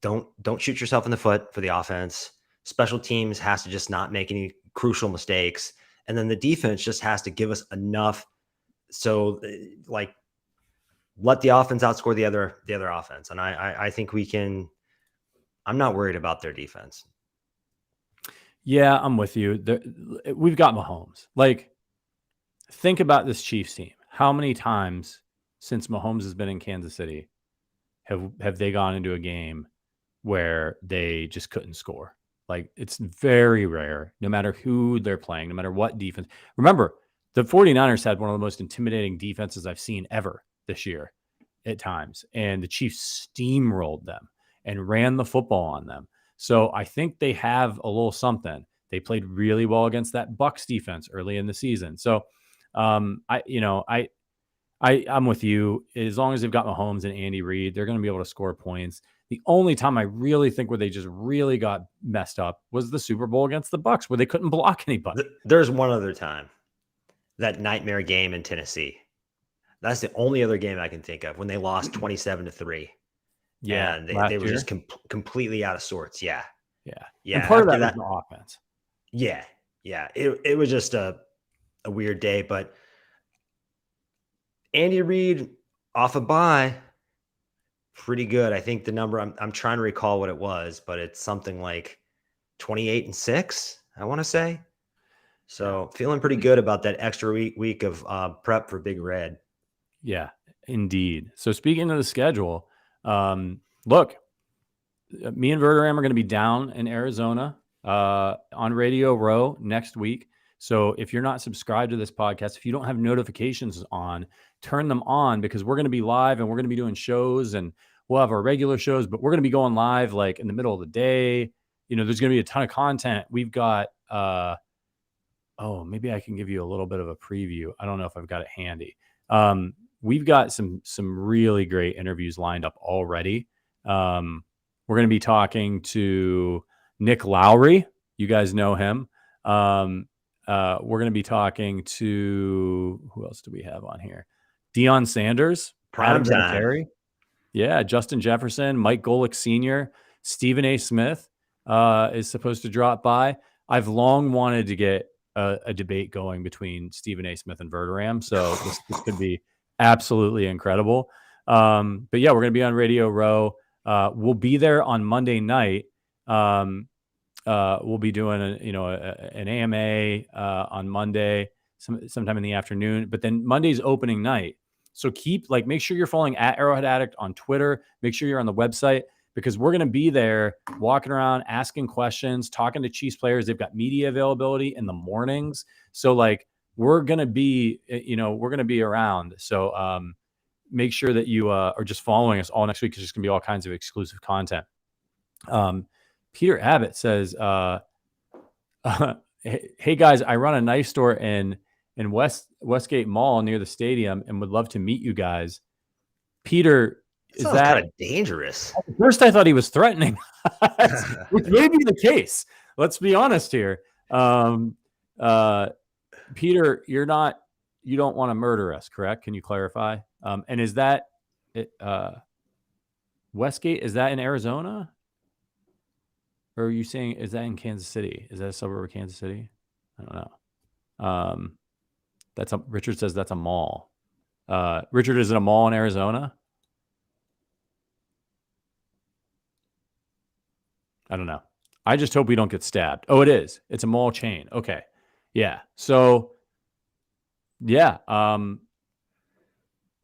don't shoot yourself in the foot for the offense. Special teams has to just not make any crucial mistakes. And then the defense just has to give us enough. So like let the offense outscore the other offense. And I think we can. I'm not worried about their defense. Yeah, I'm with you. We've got Mahomes. Like, think about this Chiefs team. How many times since Mahomes has been in Kansas City have they gone into a game where they just couldn't score? Like, it's very rare, no matter who they're playing, no matter what defense. Remember, the 49ers had one of the most intimidating defenses I've seen ever this year at times, and the Chiefs steamrolled them and ran the football on them. So I think they have a little something. They played really well against that Bucs defense early in the season. So I'm with you. As long as they've got Mahomes and Andy Reid, they're going to be able to score points. The only time I really think where they just really got messed up was the Super Bowl against the Bucs, where they couldn't block anybody. There's one other time, that nightmare game in Tennessee. That's the only other game I can think of when they lost 27-3. Yeah, and they were just completely out of sorts. Yeah. And part of that was the offense. Yeah. It was just a weird day, but Andy Reid off a bye, pretty good. I think the number I'm trying to recall what it was, but it's something like 28-6, I want to say. So feeling pretty good about that extra week of prep for Big Red. Yeah, indeed. So speaking of the schedule, look, me and Verderam are going to be down in Arizona on Radio Row next week. So if you're not subscribed to this podcast, if you don't have notifications on, turn them on, because we're going to be live and we're going to be doing shows, and we'll have our regular shows, but we're going to be going live like in the middle of the day. There's going to be a ton of content. We've got, maybe I can give you a little bit of a preview. I don't know if I've got it handy. We've got some really great interviews lined up already. We're going to be talking to Nick Lowry. You guys know him. We're going to be talking to, who else do we have on here? Deion Sanders, Prime time. Yeah, Justin Jefferson, Mike Golick Sr., Stephen A. Smith is supposed to drop by. I've long wanted to get a debate going between Stephen A. Smith and Verderam, so this could be absolutely incredible. But yeah, we're going to be on Radio Row. We'll be there on Monday night. We'll be doing an AMA on Monday, sometime in the afternoon. But then Monday's opening night. So make sure you're following at Arrowhead Addict on Twitter. Make sure you're on the website, because we're going to be there walking around, asking questions, talking to Chiefs players. They've got media availability in the mornings. So we're going to be, around. So make sure that you are just following us all next week, because there's going to be all kinds of exclusive content. Peter Abbott says, hey guys, I run a knife store in Westgate Mall near the stadium and would love to meet you guys. Peter, is that kind of dangerous? At first I thought he was threatening. Which may be the case. Let's be honest here. Peter, you don't want to murder us, correct? Can you clarify? And is that Westgate? Is that in Arizona? Or are you saying, is that in Kansas City? Is that a suburb of Kansas City? I don't know. Richard says that's a mall. Richard, is it a mall in Arizona? I don't know. I just hope we don't get stabbed. Oh, it is. It's a mall chain. Okay. Yeah. So, yeah.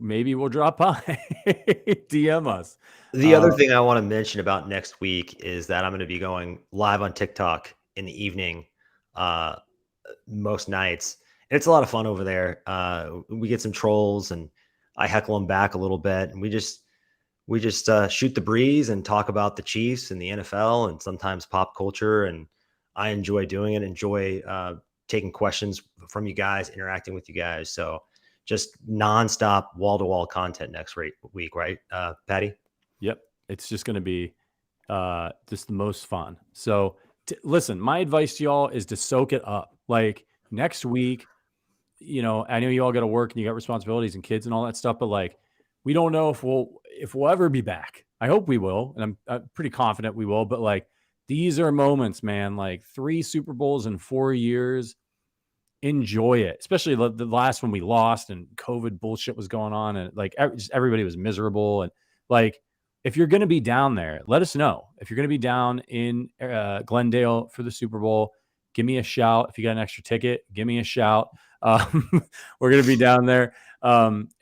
Maybe we'll drop by. DM us. The other thing I want to mention about next week is that I'm going to be going live on TikTok in the evening, most nights. And it's a lot of fun over there. We get some trolls and I heckle them back a little bit. And we just shoot the breeze and talk about the Chiefs and the NFL and sometimes pop culture. And I enjoy doing it, enjoy taking questions from you guys, interacting with you guys. So just nonstop wall-to-wall content next week, right, Patty? Yep. It's just going to be just the most fun. So listen, my advice to y'all is to soak it up. Like next week, I know you all got to work and you got responsibilities and kids and all that stuff, but like, we don't know if we'll ever be back. I hope we will. And I'm pretty confident we will, but like, these are moments, man, like 3 Super Bowls in 4 years. Enjoy it, especially the last one we lost and COVID bullshit was going on. And like, everybody was miserable. And like, if you're going to be down there, let us know. If you're going to be down in Glendale for the Super Bowl, give me a shout. If you got an extra ticket, give me a shout. We're going to be down there. And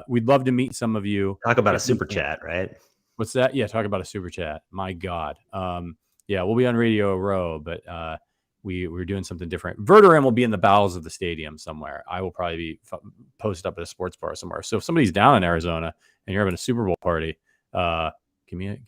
we'd love to meet some of you. Talk about a super chat, right? What's that? Yeah. Talk about a super chat. My God. Yeah, we'll be on Radio Row, but we're doing something different. Verderam will be in the bowels of the stadium somewhere. I will probably be posted up at a sports bar somewhere. So if somebody's down in Arizona and you're having a Super Bowl party, give me a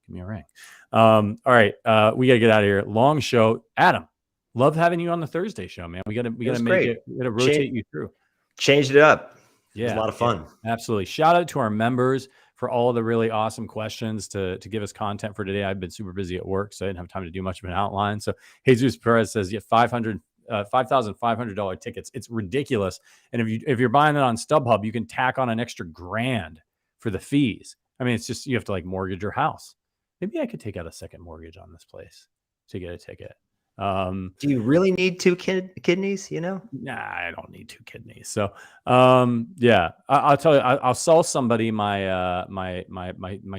ring. All right. We gotta get out of here. Long show. Adam, love having you on the Thursday show, man. We gotta rotate you through. Changed it up. Yeah. It was a lot of fun. Yeah, absolutely. Shout out to our members for all of the really awesome questions to give us content for today. I've been super busy at work, so I didn't have time to do much of an outline. So Jesus Perez says, yeah, $5,500 tickets. It's ridiculous. And if you're buying it on StubHub, you can tack on an extra $1,000 for the fees. I mean, it's just, you have to like mortgage your house. Maybe I could take out a second mortgage on this place to get a ticket. Do you really need 2 kidneys? Nah, I don't need 2 kidneys. So, yeah, I'll tell you, I'll sell somebody my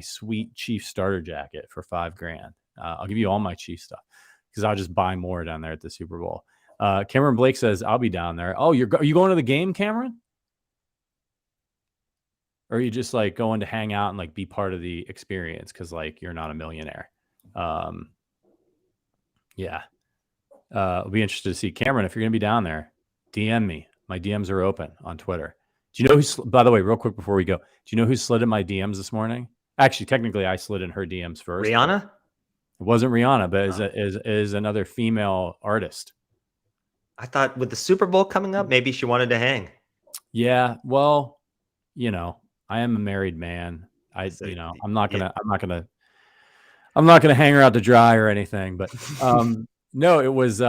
sweet Chief starter jacket for $5,000. I'll give you all my Chief stuff because I'll just buy more down there at the Super Bowl. Cameron Blake says I'll be down there. Oh, are you going to the game, Cameron? Or are you just like going to hang out and like be part of the experience because like you're not a millionaire? Yeah. I'll be interested to see. Cameron, if you're going to be down there, DM me. My DMs are open on Twitter. Do you know by the way, real quick before we go, do you know who slid in my DMs this morning? Actually, technically, I slid in her DMs first. Rihanna? It wasn't Rihanna, but is another female artist. I thought with the Super Bowl coming up, maybe she wanted to hang. Yeah. Well, I am a married man. I'm not gonna hang her out to dry or anything, but, no, it was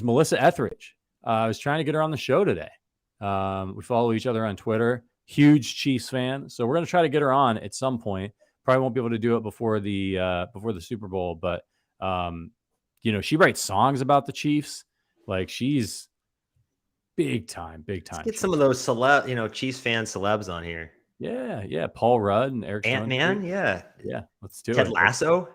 Melissa Etheridge. I was trying to get her on the show today. We follow each other on Twitter. Huge Chiefs fan, so we're gonna try to get her on at some point. Probably won't be able to do it before the Super Bowl, but she writes songs about the Chiefs. Like she's big time. Let's get some of those Chiefs fan celebs on here. Yeah. Paul Rudd and Eric Ant-Man. Yeah. Let's do it. Ted Lasso.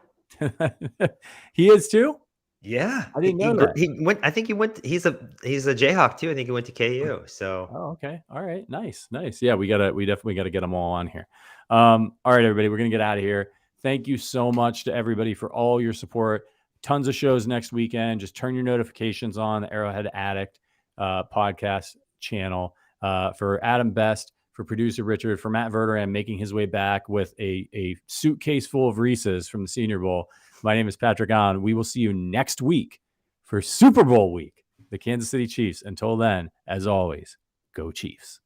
He is too. Yeah, I didn't know that. He went. I think he went. He's a Jayhawk too. I think he went to KU. So. Oh, okay. All right. Nice. Yeah, we definitely gotta get them all on here. All right, everybody, we're gonna get out of here. Thank you so much to everybody for all your support. Tons of shows next weekend. Just turn your notifications on the Arrowhead Addict podcast channel. For Adam Best, for producer Richard, for Matt Verderam making his way back with a suitcase full of Reese's from the Senior Bowl. My name is Patrick Allen. We will see you next week for Super Bowl week, the Kansas City Chiefs. Until then, as always, go Chiefs.